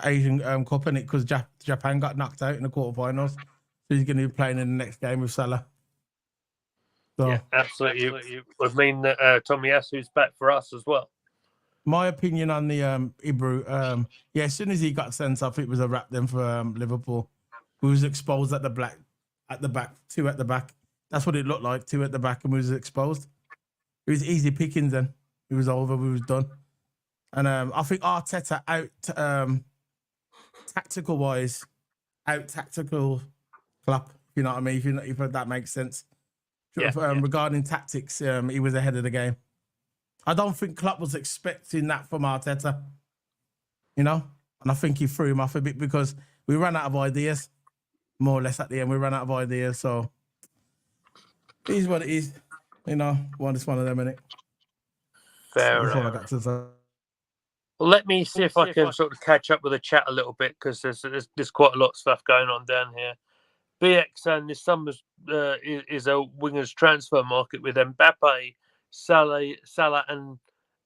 Asian Cup, and because Japan got knocked out in the quarterfinals, so he's going to be playing in the next game with Salah. So, yeah, absolutely. It would mean that Tomiyasu's back for us as well. My opinion on the Ibru, as soon as he got sent off, it was a wrap then for Liverpool. We was exposed at the back, two at the back. That's what it looked like, two at the back, and we was exposed. It was easy pickings then. It was over, we was done. And I think Arteta tactical-wise, tactical Klopp, you know what I mean? If that makes sense. Regarding tactics, he was ahead of the game. I don't think Klopp was expecting that from Arteta, you know? And I think he threw him off a bit because we ran out of ideas, more or less at the end. We ran out of ideas, so it is what it is. You know, it's one of them, innit? Fair enough. Well, let me see if I can sort of catch up with the chat a little bit because there's quite a lot of stuff going on down here. BX and this summer is a wingers transfer market with Mbappe, Salah and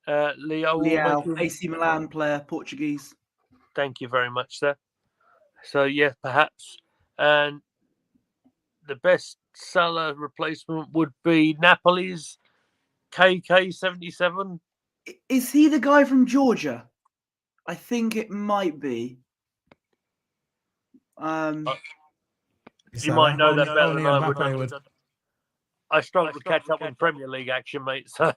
Leao, AC Milan player, Portuguese. Thank you very much, sir. So, yes, perhaps. And the best Salah replacement would be Napoli's KK77. Is he the guy from Georgia? I think it might be. You might know that better than I would. I struggle to catch up on Premier League action, mate. So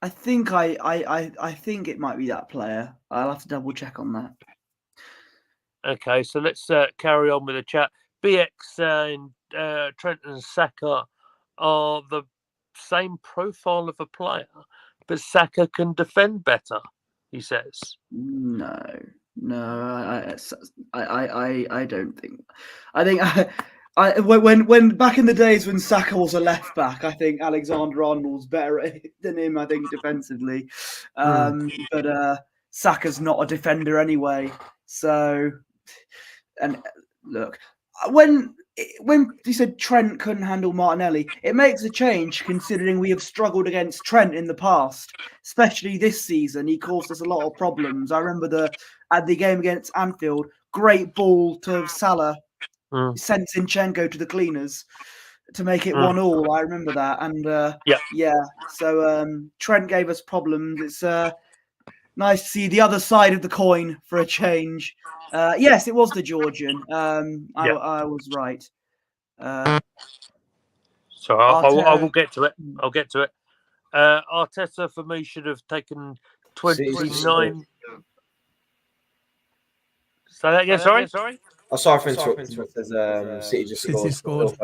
I think I think it might be that player. I'll have to double check on that. Okay, so let's carry on with the chat. BX and Trent and Saka are the same profile of a player, but Saka can defend better, he says. No, I don't think. I think when back in the days when Saka was a left back, I think Alexander-Arnold's better than him. I think defensively, but Saka's not a defender anyway. So, and look, when you said Trent couldn't handle Martinelli, it makes a change considering we have struggled against Trent in the past, especially this season. He caused us a lot of problems. I remember at the game against Anfield, great ball to Salah, sent Zinchenko to the cleaners to make it 1-1. I remember that, and so Trent gave us problems. It's nice to see the other side of the coin for a change. Yes, it was the Georgian. I was right. So I will get to it. I'll get to it. Arteta, for me, should have taken 29. Say that again, sorry? I'm sorry for interrupting. There's City just scored.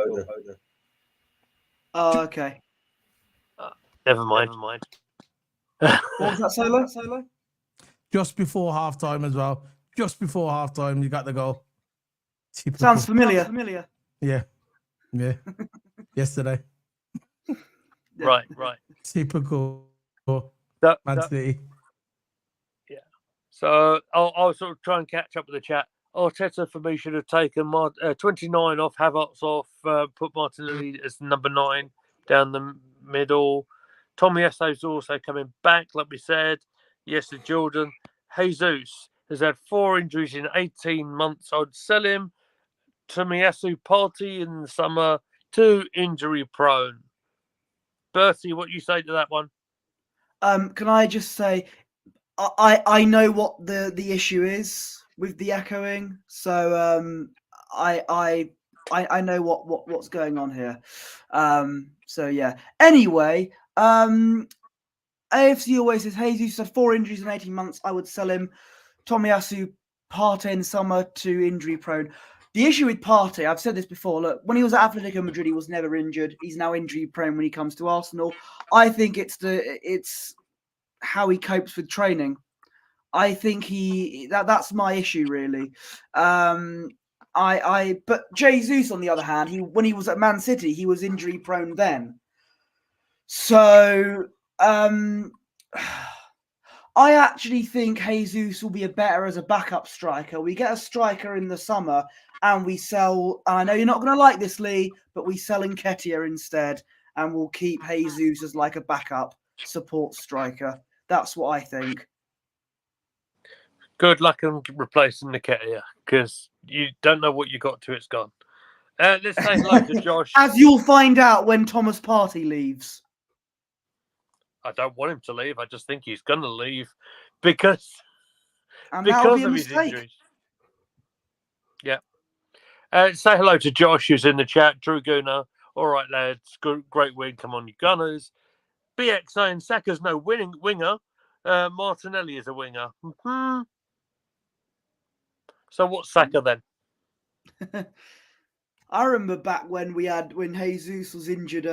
Oh, okay. Never mind. What was that, Solo? Just before half-time as well. Just before half-time, you got the goal. Typical. Sounds familiar. Yeah. Yesterday. Right. Typical Man City. Yeah. So I'll sort of try and catch up with the chat. Arteta, for me, should have taken 29 off, Havertz off, put Martinelli as number 9 down the middle. Tomiyasu's also coming back, like we said. Yes, to Jordan. Jesus has had 4 injuries in 18 months. I'd sell him. Tomiyasu Partey in the summer, 2 injury prone. Bertie, what you say to that one? Can I just say, I know what the issue is with the echoing, so I know what's going on here. So yeah. Anyway, AFC always says Jesus had 4 injuries in 18 months. I would sell him. Tomiyasu Partey in summer, 2 injury prone. The issue with Partey, I've said this before, look, when he was at Atletico Madrid, he was never injured. He's now injury prone when he comes to Arsenal. I think it's how he copes with training. I think that's my issue really. But Jesus, on the other hand, when he was at Man City, he was injury prone then. So I actually think Jesus will be better as a backup striker. We get a striker in the summer and we sell, and I know you're not going to like this, Lee, but we sell Nketiah instead and we'll keep Jesus as like a backup support striker. That's what I think. Good luck in replacing Nketiah, because you don't know what you got till it's gone. Let's say hello to Josh. As you'll find out when Thomas Partey leaves. I don't want him to leave. I just think he's going to leave because And that'll be a of his mistake. injuries. Yeah. Say hello to Josh, who's in the chat. Drew Gooner. All right, lads. Great win. Come on, you Gunners. BX saying Saka's no winger. Martinelli is a winger. Mm-hmm. So what's Saka then? I remember back when Jesus was injured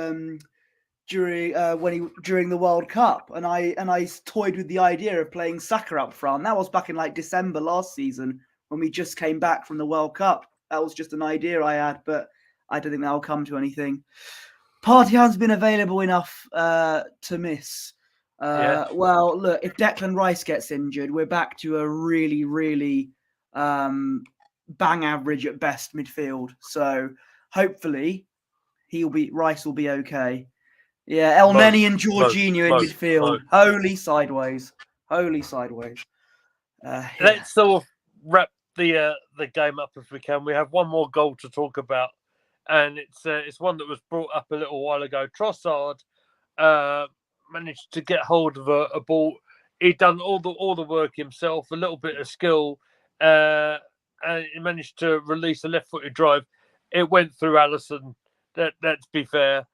during the World Cup, and I toyed with the idea of playing Saka up front. That was back in like December last season when we just came back from the World Cup. That was just an idea I had, but I don't think that'll come to anything. Partey hasn't been available enough to miss. Well, look, if Declan Rice gets injured, we're back to a really, really bang average at best midfield. So hopefully Rice will be okay. Yeah, Elneny and Jorginho in midfield. Holy sideways. Let's sort of wrap the game up if we can. We have one more goal to talk about, and it's one that was brought up a little while ago. Trossard managed to get hold of a ball. He'd done all the work himself, a little bit of skill, and he managed to release a left-footed drive. It went through Alisson. Let's be fair.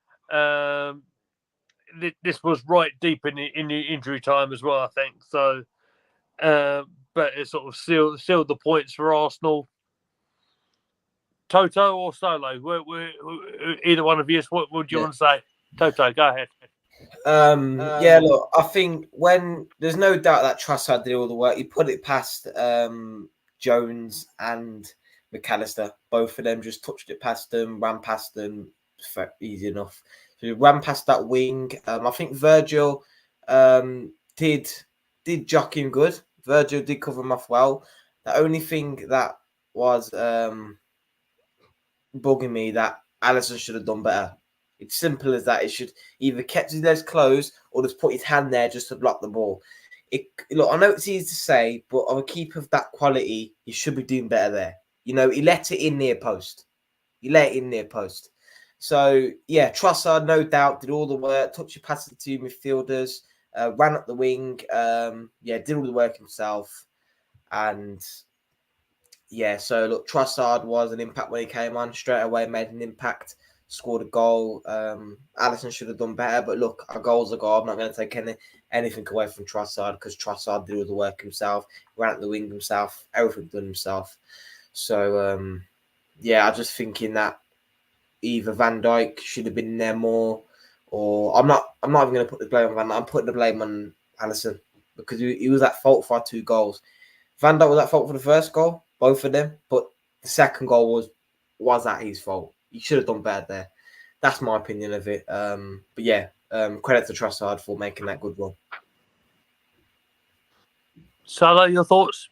This was right deep in the injury time as well, I think. So, but it sort of sealed the points for Arsenal. Toto or Solo? Either one of you. What would you want to say? Toto, go ahead. Yeah, look, I think when there's no doubt that Trossard did all the work, he put it past Jones and McAllister. Both of them just touched it past them, ran past them, easy enough. So he ran past that wing. I think Virgil did jock him good. Virgil did cover him off well. The only thing that was bugging me that Alisson should have done better. It's simple as that. It should either kept his legs closed or just put his hand there just to block the ball. Look, I know it's easy to say, but of a keeper of that quality, he should be doing better there. You know, he let it in near post. So, yeah, Trossard, no doubt, did all the work, touched it past the two midfielders, ran up the wing, did all the work himself. And, yeah, so, look, Trossard was an impact when he came on, straight away made an impact, scored a goal. Alisson should have done better, but look, a goal's a goal. I'm not going to take anything away from Trossard because Trossard did all the work himself, ran up the wing himself, everything done himself. So, I'm just thinking that either Van Dijk should have been in there more, or I'm not even going to put the blame on Van Dijk. I'm putting the blame on Alisson because he was at fault for our two goals. Van Dijk was at fault for the first goal, both of them, but the second goal was at his fault. He should have done better there. That's my opinion of it. Credit to Trossard for making that good run. Salah, your thoughts?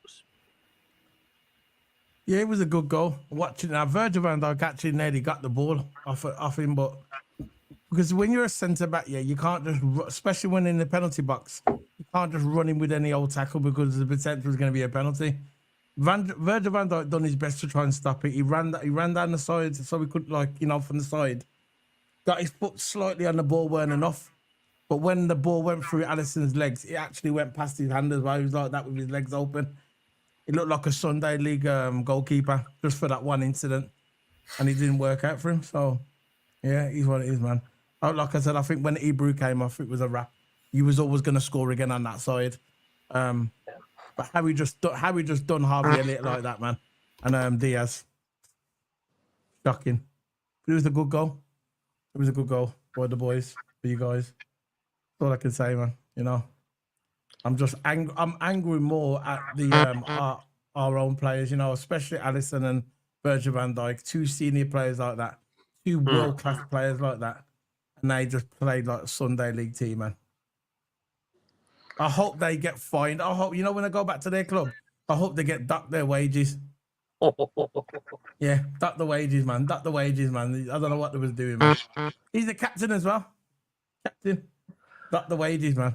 Yeah, it was a good goal. Watching now, Virgil van Dijk actually nearly got the ball off him, but because when you're a centre back, you can't just, especially when in the penalty box, you can't just run in with any old tackle because the potential is going to be a penalty. Virgil van Dijk done his best to try and stop it. He ran down the side so we could, from the side. Got his foot slightly on the ball, weren't enough. But when the ball went through Alisson's legs, it actually went past his hand as well. He was like that with his legs open. He looked like a Sunday League goalkeeper just for that one incident. And it didn't work out for him. So, yeah, he's what it is, man. Like I said, I think when Ibra came off, it was a wrap. He was always going to score again on that side. But how we just done Harvey Elliott like that, man. And Diaz. Shocking. But it was a good goal. It was a good goal for the boys, for you guys. That's all I can say, man. You know. I'm just angry. I'm angry more at the our own players, you know, especially Alisson and Virgil van Dijk, two senior players like that, two world-class players like that. And they just played like a Sunday League team, man. I hope they get fined. I hope, when they go back to their club, I hope they get ducked their wages. Yeah, duck the wages, man. Duck the wages, man. I don't know what they was doing, man. He's the captain as well. Captain. Duck the wages, man.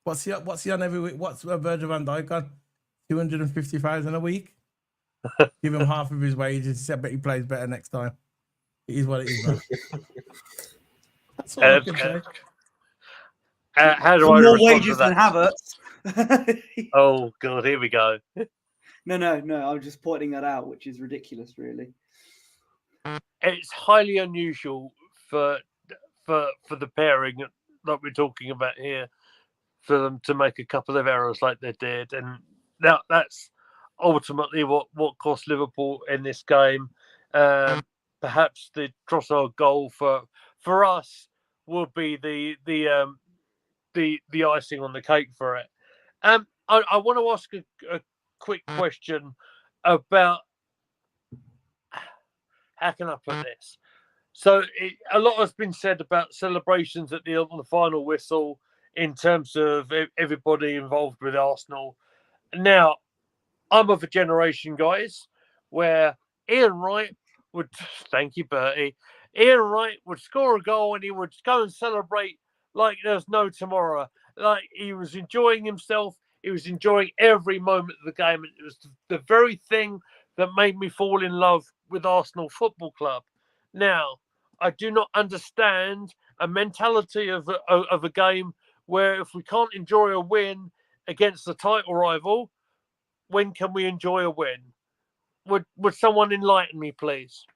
What's he on every week? What's Virgil van Dijk on? 250,000 a week? Give him half of his wages. I bet he plays better next time. It is what it is, man. That's all I can say. How do For I more respond wages to than that? Havertz. Oh God, here we go. No. I'm just pointing that out, which is ridiculous, really. It's highly unusual for the pairing that we're talking about here, for them to make a couple of errors like they did, and that's ultimately what cost Liverpool in this game. Perhaps the Trossard goal for us will be the icing on the cake for it. I want to ask a quick question about, how can I put this? So a lot has been said about celebrations on the final whistle in terms of everybody involved with Arsenal. Now, I'm of a generation, guys, where Ian Wright would, thank you, Bertie, Ian Wright would score a goal and he would go and celebrate like there's no tomorrow. Like he was enjoying himself. He was enjoying every moment of the game. And it was the very thing that made me fall in love with Arsenal Football Club. Now, I do not understand a mentality of a game where if we can't enjoy a win against the title rival, when can we enjoy a win? Would someone enlighten me, please?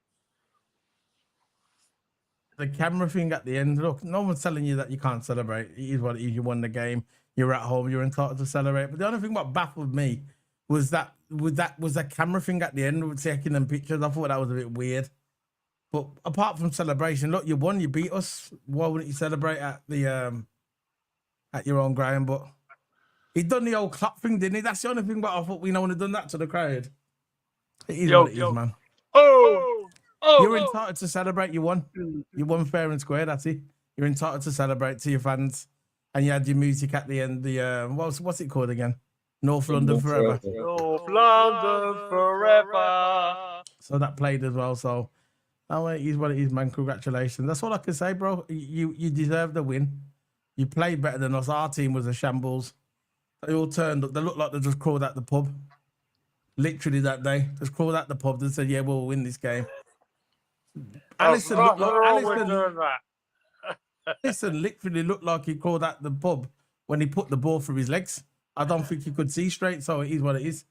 The camera thing at the end. Look, no one's telling you that you can't celebrate. It is what it is. You won the game. You're at home. You're entitled to celebrate. But the only thing that baffled me was that camera thing at the end with taking them pictures. I thought that was a bit weird. But apart from celebration, look, you won. You beat us. Why wouldn't you celebrate at the at your own ground? But he done the old clap thing, didn't he? That's the only thing. But I thought we would have done that to the crowd. It is what it is, man. You're entitled to celebrate. You won. You won fair and square. That's it. You're entitled to celebrate to your fans. And you had your music at the end. The what's it called again? North London Forever. North London Forever. So that played as well. So it is what it is, man. Congratulations. That's all I can say, bro. You deserve the win. You played better than us. Our team was a shambles. They all turned up. They looked like they just crawled out the pub. Literally that day. Just crawled out the pub and said, yeah, we'll win this game. Alisson literally looked like he crawled out the pub when he put the ball through his legs. I don't think he could see straight, so it is what it is.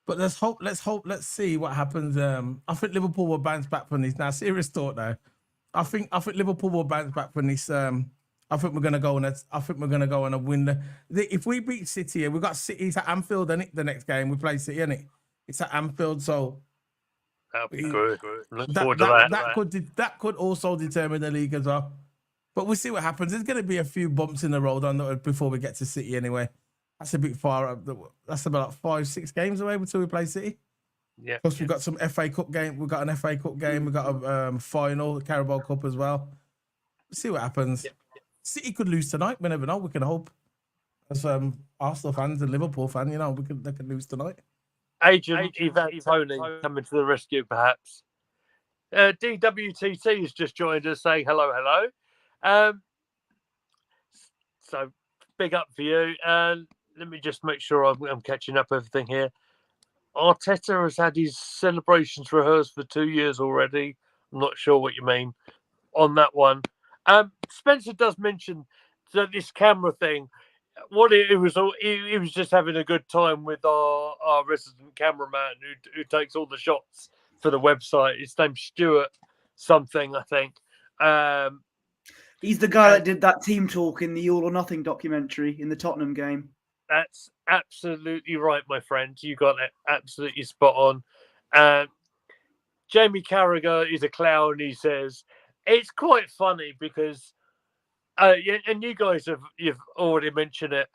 But let's hope, let's see what happens. I think Liverpool will bounce back from this. Now, serious thought though. I think Liverpool will bounce back from this. I think we're gonna go on a win. If we beat City, we've got City. It's at Anfield, isn't it? The next game we play City, isn't it? It's at Anfield, so that'll be good. Look forward to that. That could also determine the league as well. But we'll see what happens. There's going to be a few bumps in the road before we get to City anyway. That's a bit far up. That's about 5-6 games away until we play City. Yeah. Plus, we've got some FA Cup game. We've got an FA Cup game. We've got a final, Carabao Cup as well. We'll see what happens. Yeah. City could lose tonight. We never know. We can hope. As Arsenal fans and Liverpool fans, they could lose tonight. Agent Ivan Tony coming to the rescue, perhaps. DWTT has just joined us saying hello. So big up for you. Let me just make sure I'm catching up everything here. Arteta has had his celebrations rehearsed for 2 years already. I'm not sure what you mean on that one. Spencer does mention that this camera thing. What he was just having a good time with our resident cameraman who takes all the shots for the website. His name's Stuart something, I think. He's the guy that did that team talk in the All or Nothing documentary in the Tottenham game. That's absolutely right, my friend. You got it absolutely spot on. Jamie Carragher is a clown. He says it's quite funny because, and you guys you've already mentioned it,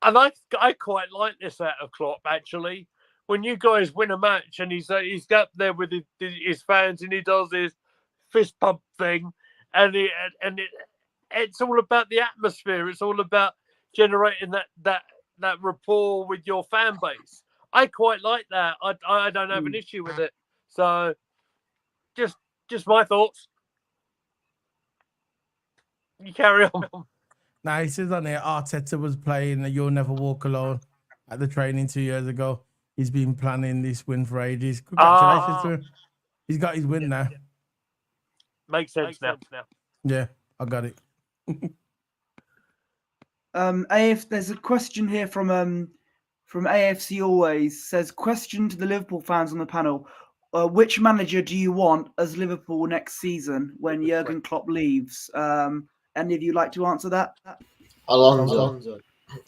and I quite like this out of Klopp actually. When you guys win a match and he's got there with his fans and he does his fist pump thing. And it's all about the atmosphere. It's all about generating that rapport with your fan base. I quite like that. I don't have an issue with it. So, just my thoughts. You carry on. Now he says on here, Arteta was playing You'll Never Walk Alone at the training 2 years ago. He's been planning this win for ages. Congratulations to him. He's got his win now. Makes sense now. Yeah, I got it. There's a question here from AFC Always. Says, question to the Liverpool fans on the panel. Which manager do you want as Liverpool next season when Jurgen Klopp leaves? Any of you like to answer that? Alonso.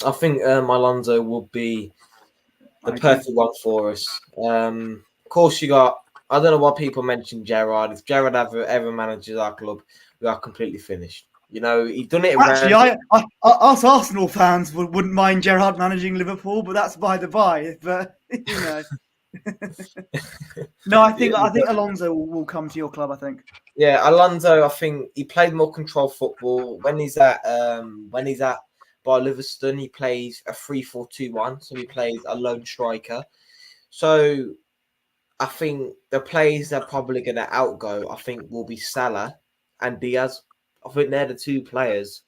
I think Alonso will be the perfect one for us. Of course, you got. I don't know why people mention Gerrard. If Gerrard ever manages our club, we are completely finished. You know, he's done it. Actually, us Arsenal fans wouldn't mind Gerrard managing Liverpool, but that's by the by. But you know, no, I think Alonso will come to your club. I think. Yeah, Alonso. I think he played more control football when he's at by Livingston. He plays a 3-4-2-1, so he plays a lone striker. So I think the players they're probably going to outgo, I think, will be Salah and Diaz. I think they're the two players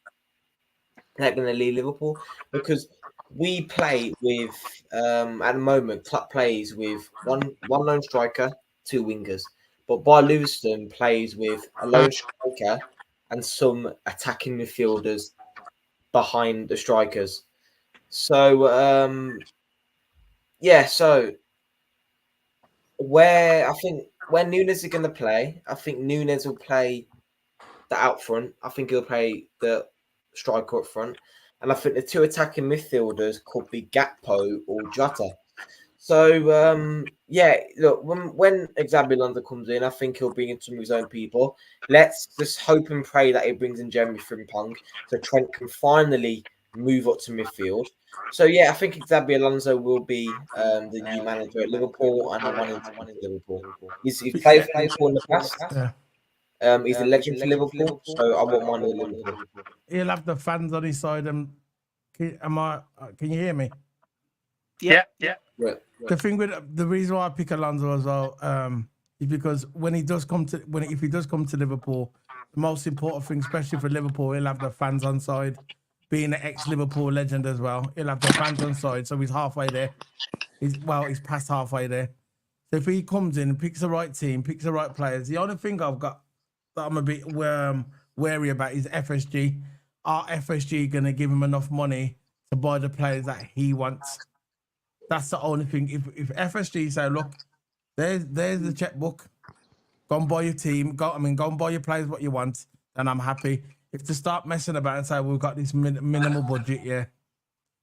that are going to leave Liverpool because we play with, at the moment, Klopp plays with one lone striker, two wingers. But Bayer Leverkusen plays with a lone striker and some attacking midfielders behind the strikers. So, so where Nunes is going to play, I think Nunes will play the out front. I think he'll play the striker up front. And I think the two attacking midfielders could be Gakpo or Jota. So, look, when Xabi Alonso comes in, I think he'll bring in some of his own people. Let's just hope and pray that he brings in Jeremy Frimpong so Trent can finally move up to midfield. So, I think Xabi Alonso will be the new manager at Liverpool, and I want him to win Liverpool. He's played for Liverpool in the past. Yeah. He's a legend for Liverpool, so I won't mind Liverpool. He'll have the fans on his side. Can you hear me? Yeah. The thing with the reason why I pick Alonso as well is because if he does come to Liverpool, the most important thing, especially for Liverpool, he'll have the fans on side. Being an ex-Liverpool legend as well, he'll have the fans on side, so he's halfway there. He's past halfway there. So if he comes in and picks the right team, picks the right players, the only thing I've got that I'm a bit wary about is FSG. Are FSG going to give him enough money to buy the players that he wants? That's the only thing. If FSG say, look, there's the checkbook, go and buy your team, go and buy your players what you want, then I'm happy. If to start messing about and say, we've got this minimal budget,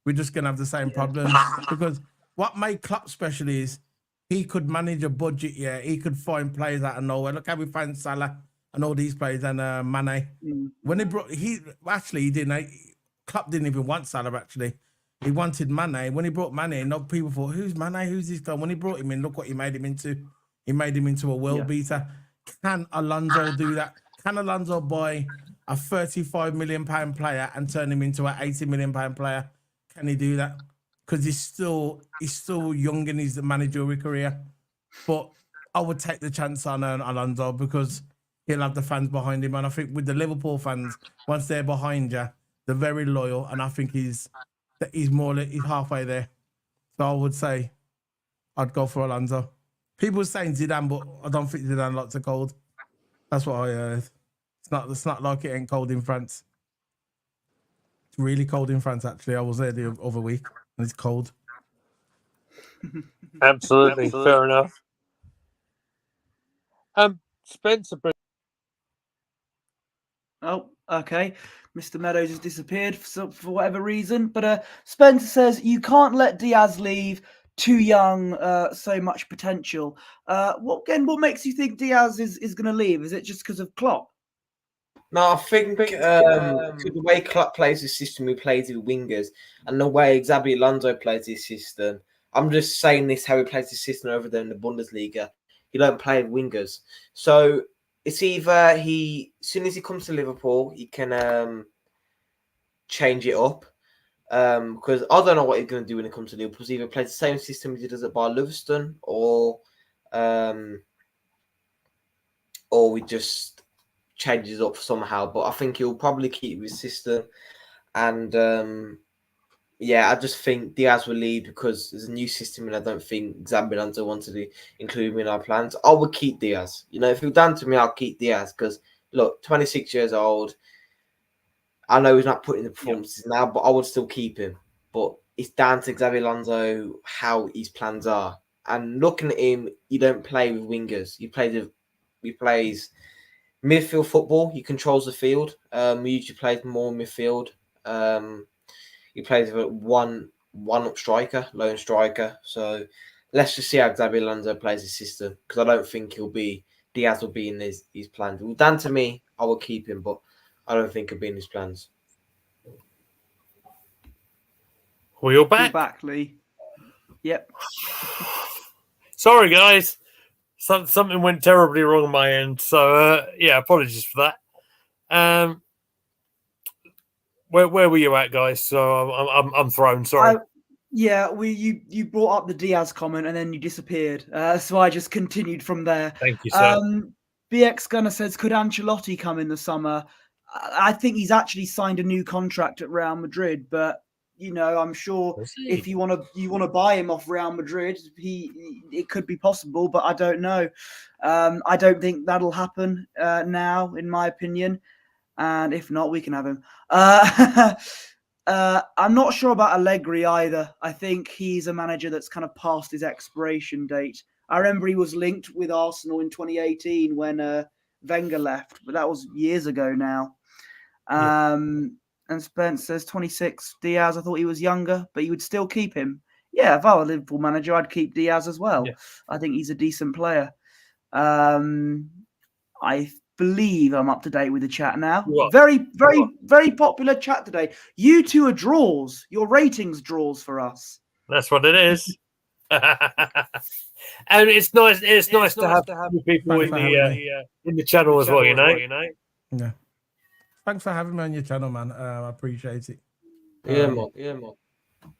we're just going to have the same problems. Because what made Klopp special is he could manage a budget, he could find players out of nowhere. Look how we find Salah and all these players and Mane. When he didn't. Klopp didn't even want Salah actually. He wanted Mane. When he brought Mane in, people thought, who's Mane? Who's this guy? When he brought him in, look what he made him into. He made him into a world beater. Can Alonso do that? Can Alonso buy a £35 million player and turn him into an £80 million player? Can he do that? Because he's still young in his managerial career. But I would take the chance on Alonso because he'll have the fans behind him. And I think with the Liverpool fans, once they're behind you, they're very loyal. And I think he's halfway there. So I would say I'd go for Alonso. People are saying Zidane, but I don't think Zidane likes the cold. That's what I heard. It's not like it ain't cold in France. It's really cold in France, actually. I was there the other week, and it's cold. Absolutely. Fair enough. Spencer. Oh, okay. Mr. Meadows has disappeared for whatever reason. But Spencer says, you can't let Diaz leave. Too young, so much potential. What makes you think Diaz is going to leave? Is it just because of Klopp? No, I think the way Klopp plays his system, he plays with wingers, and the way Xabi Alonso plays his system. I'm just saying this how he plays his system over there in the Bundesliga. He don't play with wingers, so it's either as soon as he comes to Liverpool, he can change it up. Because I don't know what he's going to do when it comes to Liverpool. He's either plays the same system as he does at Bayer Leverkusen, or we just changes up somehow. But I think he'll probably keep his system. And I just think Diaz will lead because there's a new system, and I don't think Xabi Alonso wanted to include him in our plans. I would keep Diaz. You know, if it was down to me, I'll keep Diaz because look, 26 years old. I know he's not putting the performances now, but I would still keep him. But it's down to Xabi Alonso how his plans are. And looking at him, you don't play with wingers. He plays midfield football. He controls the field. He usually plays more midfield. He plays with one up striker, lone striker. So let's just see how Xabi Alonso plays his system because I don't think Diaz will be in his plans. Well, down to me, I will keep him, but I don't think he'll be in his plans. Well, you're back. You're back, Lee. Yep. Sorry, guys. Something went terribly wrong on my end. So, apologies for that. Where were you at, guys? So I'm thrown. Sorry. You brought up the Diaz comment and then you disappeared. So I just continued from there. Thank you, sir. BX Gunner says, could Ancelotti come in the summer? I think he's actually signed a new contract at Real Madrid, but I'm sure if you want to buy him off Real Madrid, it could be possible, but I don't know. I don't think that'll happen now, in my opinion. And if not, we can have him. I'm not sure about Allegri either. I think he's a manager that's kind of past his expiration date. I remember he was linked with Arsenal in 2018 when Wenger left, but that was years ago now. And Spence says 26. Diaz, I thought he was younger, but you would still keep him. Yeah, if I were a Liverpool manager, I'd keep Diaz as well. Yeah. I think he's a decent player. I believe I'm up to date with the chat now. Very, very, very popular chat today. You two are draws. Your ratings draws for us. That's what it is. And it's nice. It's nice to have people in the channel as well. You know. Yeah. Thanks for having me on your channel, man. I appreciate it. Yeah, man.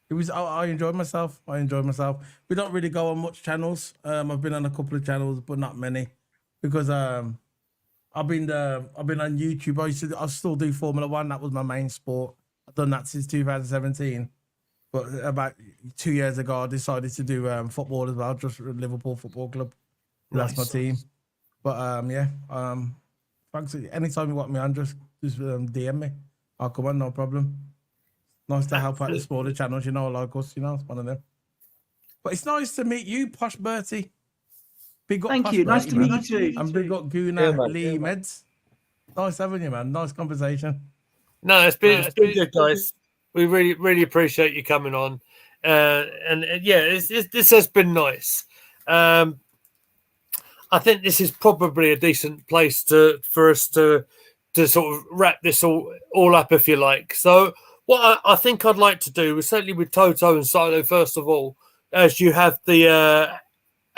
It was. I enjoyed myself. We don't really go on much channels. I've been on a couple of channels, but not many, because I've been on YouTube. I still do Formula One. That was my main sport. I've done that since 2017. But about 2 years ago, I decided to do football as well, just Liverpool Football Club. That's my team. But thanks. Anytime you want me on, just DM me. I'll come on, no problem. Nice to help out the smaller channels, like us, it's one of them. But it's nice to meet you, Posh Bertie. Big up. Thank Posh you. Bertie, Nice to meet you too. And big up Guna, Lee, Meds. Nice having you, man. Nice conversation. No, it's been good, guys. We really, really appreciate you coming on. This has been nice. I think this is probably a decent place for us to sort of wrap this all up, if you like. So what I think I'd like to do is, certainly with Toto and Silo, first of all, as you have the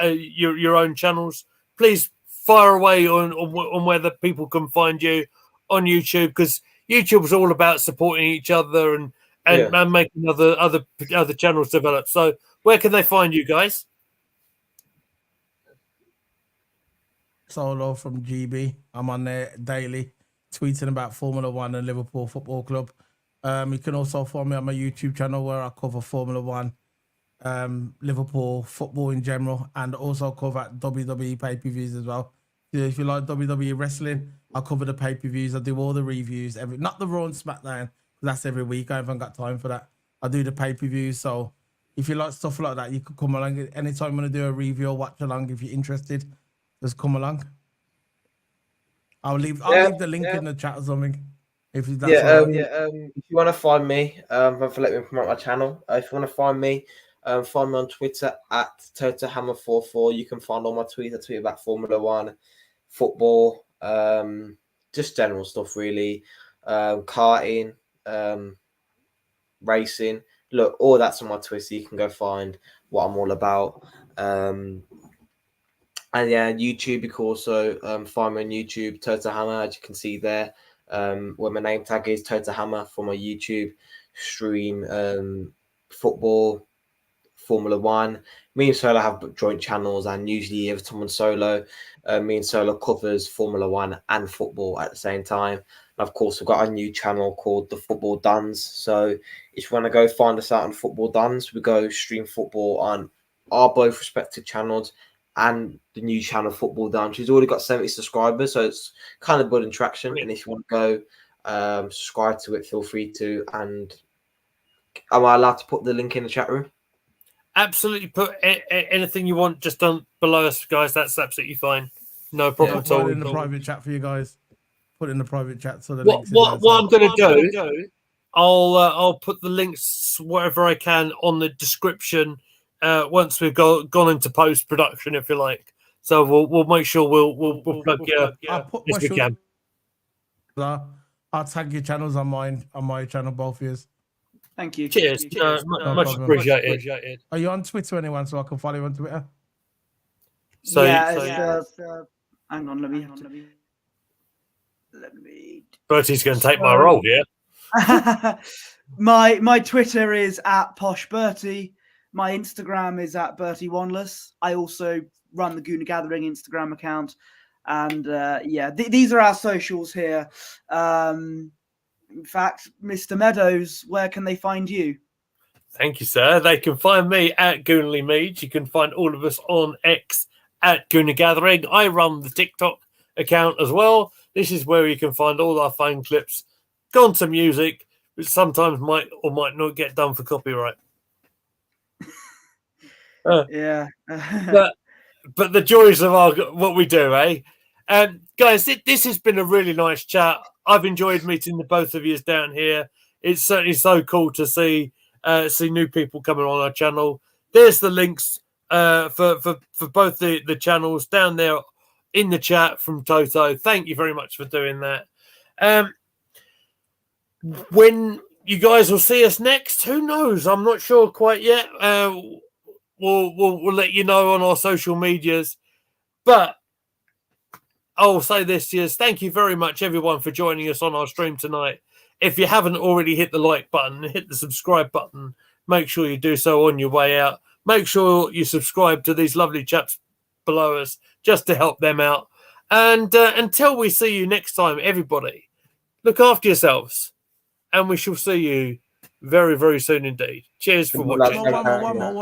your own channels, please fire away on whether people can find you on YouTube, because YouTube is all about supporting each other and making other channels develop. So where can they find you guys? Solo from GB. I'm on there daily, tweeting about Formula One and Liverpool Football Club. You can also find me on my YouTube channel where I cover Formula One, Liverpool football in general, and also cover WWE pay-per-views as well. If you like WWE wrestling, I cover the pay-per-views. I do all the reviews, not the Raw and SmackDown, that's every week. I haven't got time for that. I do the pay-per-views. So if you like stuff like that, you could come along anytime I'm going to do a review or watch along. If you're interested, just come along. I'll leave the link in the chat or something. If that's if you want to find me, for letting me promote my channel. If you want to find me on Twitter at TotoHammer44. You can find all my tweets. I tweet about Formula One, football, just general stuff really, karting, racing. Look, all that's on my Twitter. You can go find what I'm all about. And YouTube, you can also find me on YouTube, Toto Hammer, as you can see there. Where my name tag is Toto Hammer for my YouTube stream football, Formula One. Me and Solo have joint channels, and usually every time on Solo, me and Solo covers Formula One and football at the same time. And of course, we've got a new channel called the Football Duns. So if you want to go find us out on Football Duns, we go stream football on our both respective channels and the new channel Football Duns. She's already got 70 subscribers, so it's kind of building traction. And if you want to go subscribe to it, feel free to. And am I allowed to put the link in the chat room? Absolutely, put anything you want just on below us, guys. That's absolutely fine. No problem at all. Put it in the private chat for you guys. Put it in the private chat so the what I'm going to do, I'll put the links wherever I can on the description once we've gone into post production, if you like. So we'll make sure we'll plug your. I'll put if we can. I'll tag your channels on my channel, both of you. Thank you. Cheers. Much appreciated. Are you on Twitter, anyone, so I can follow you on Twitter? So, hang on, let me. Bertie's going to take my role here. My Twitter is at Posh Bertie. My Instagram is at Bertie Wanless. I also run the Gooner Gathering Instagram account, and these are our socials here. In fact, Mr. Meadows, where can they find you? Thank you, sir. They can find me at Goonly Mead. You can find all of us on X at Gooner Gathering. I run the TikTok account as well. This is where you can find all our phone clips, gone to music, which sometimes might or might not get done for copyright. Yeah. but the joys of what we do, eh? Guys, this has been a really nice chat. I've enjoyed meeting the both of you down here. It's certainly so cool to see new people coming on our channel. There's the links for both the channels down there in the chat from Toto. Thank you very much for doing that. When you guys will see us next, who knows? I'm not sure quite yet. We'll let you know on our social medias. But I'll say this, yes, thank you very much, everyone, for joining us on our stream tonight. If you haven't already hit the like button, hit the subscribe button, make sure you do so on your way out. Make sure you subscribe to these lovely chaps below us just to help them out. And until we see you next time, everybody, look after yourselves. And we shall see you very, very soon indeed. Cheers for watching. One more.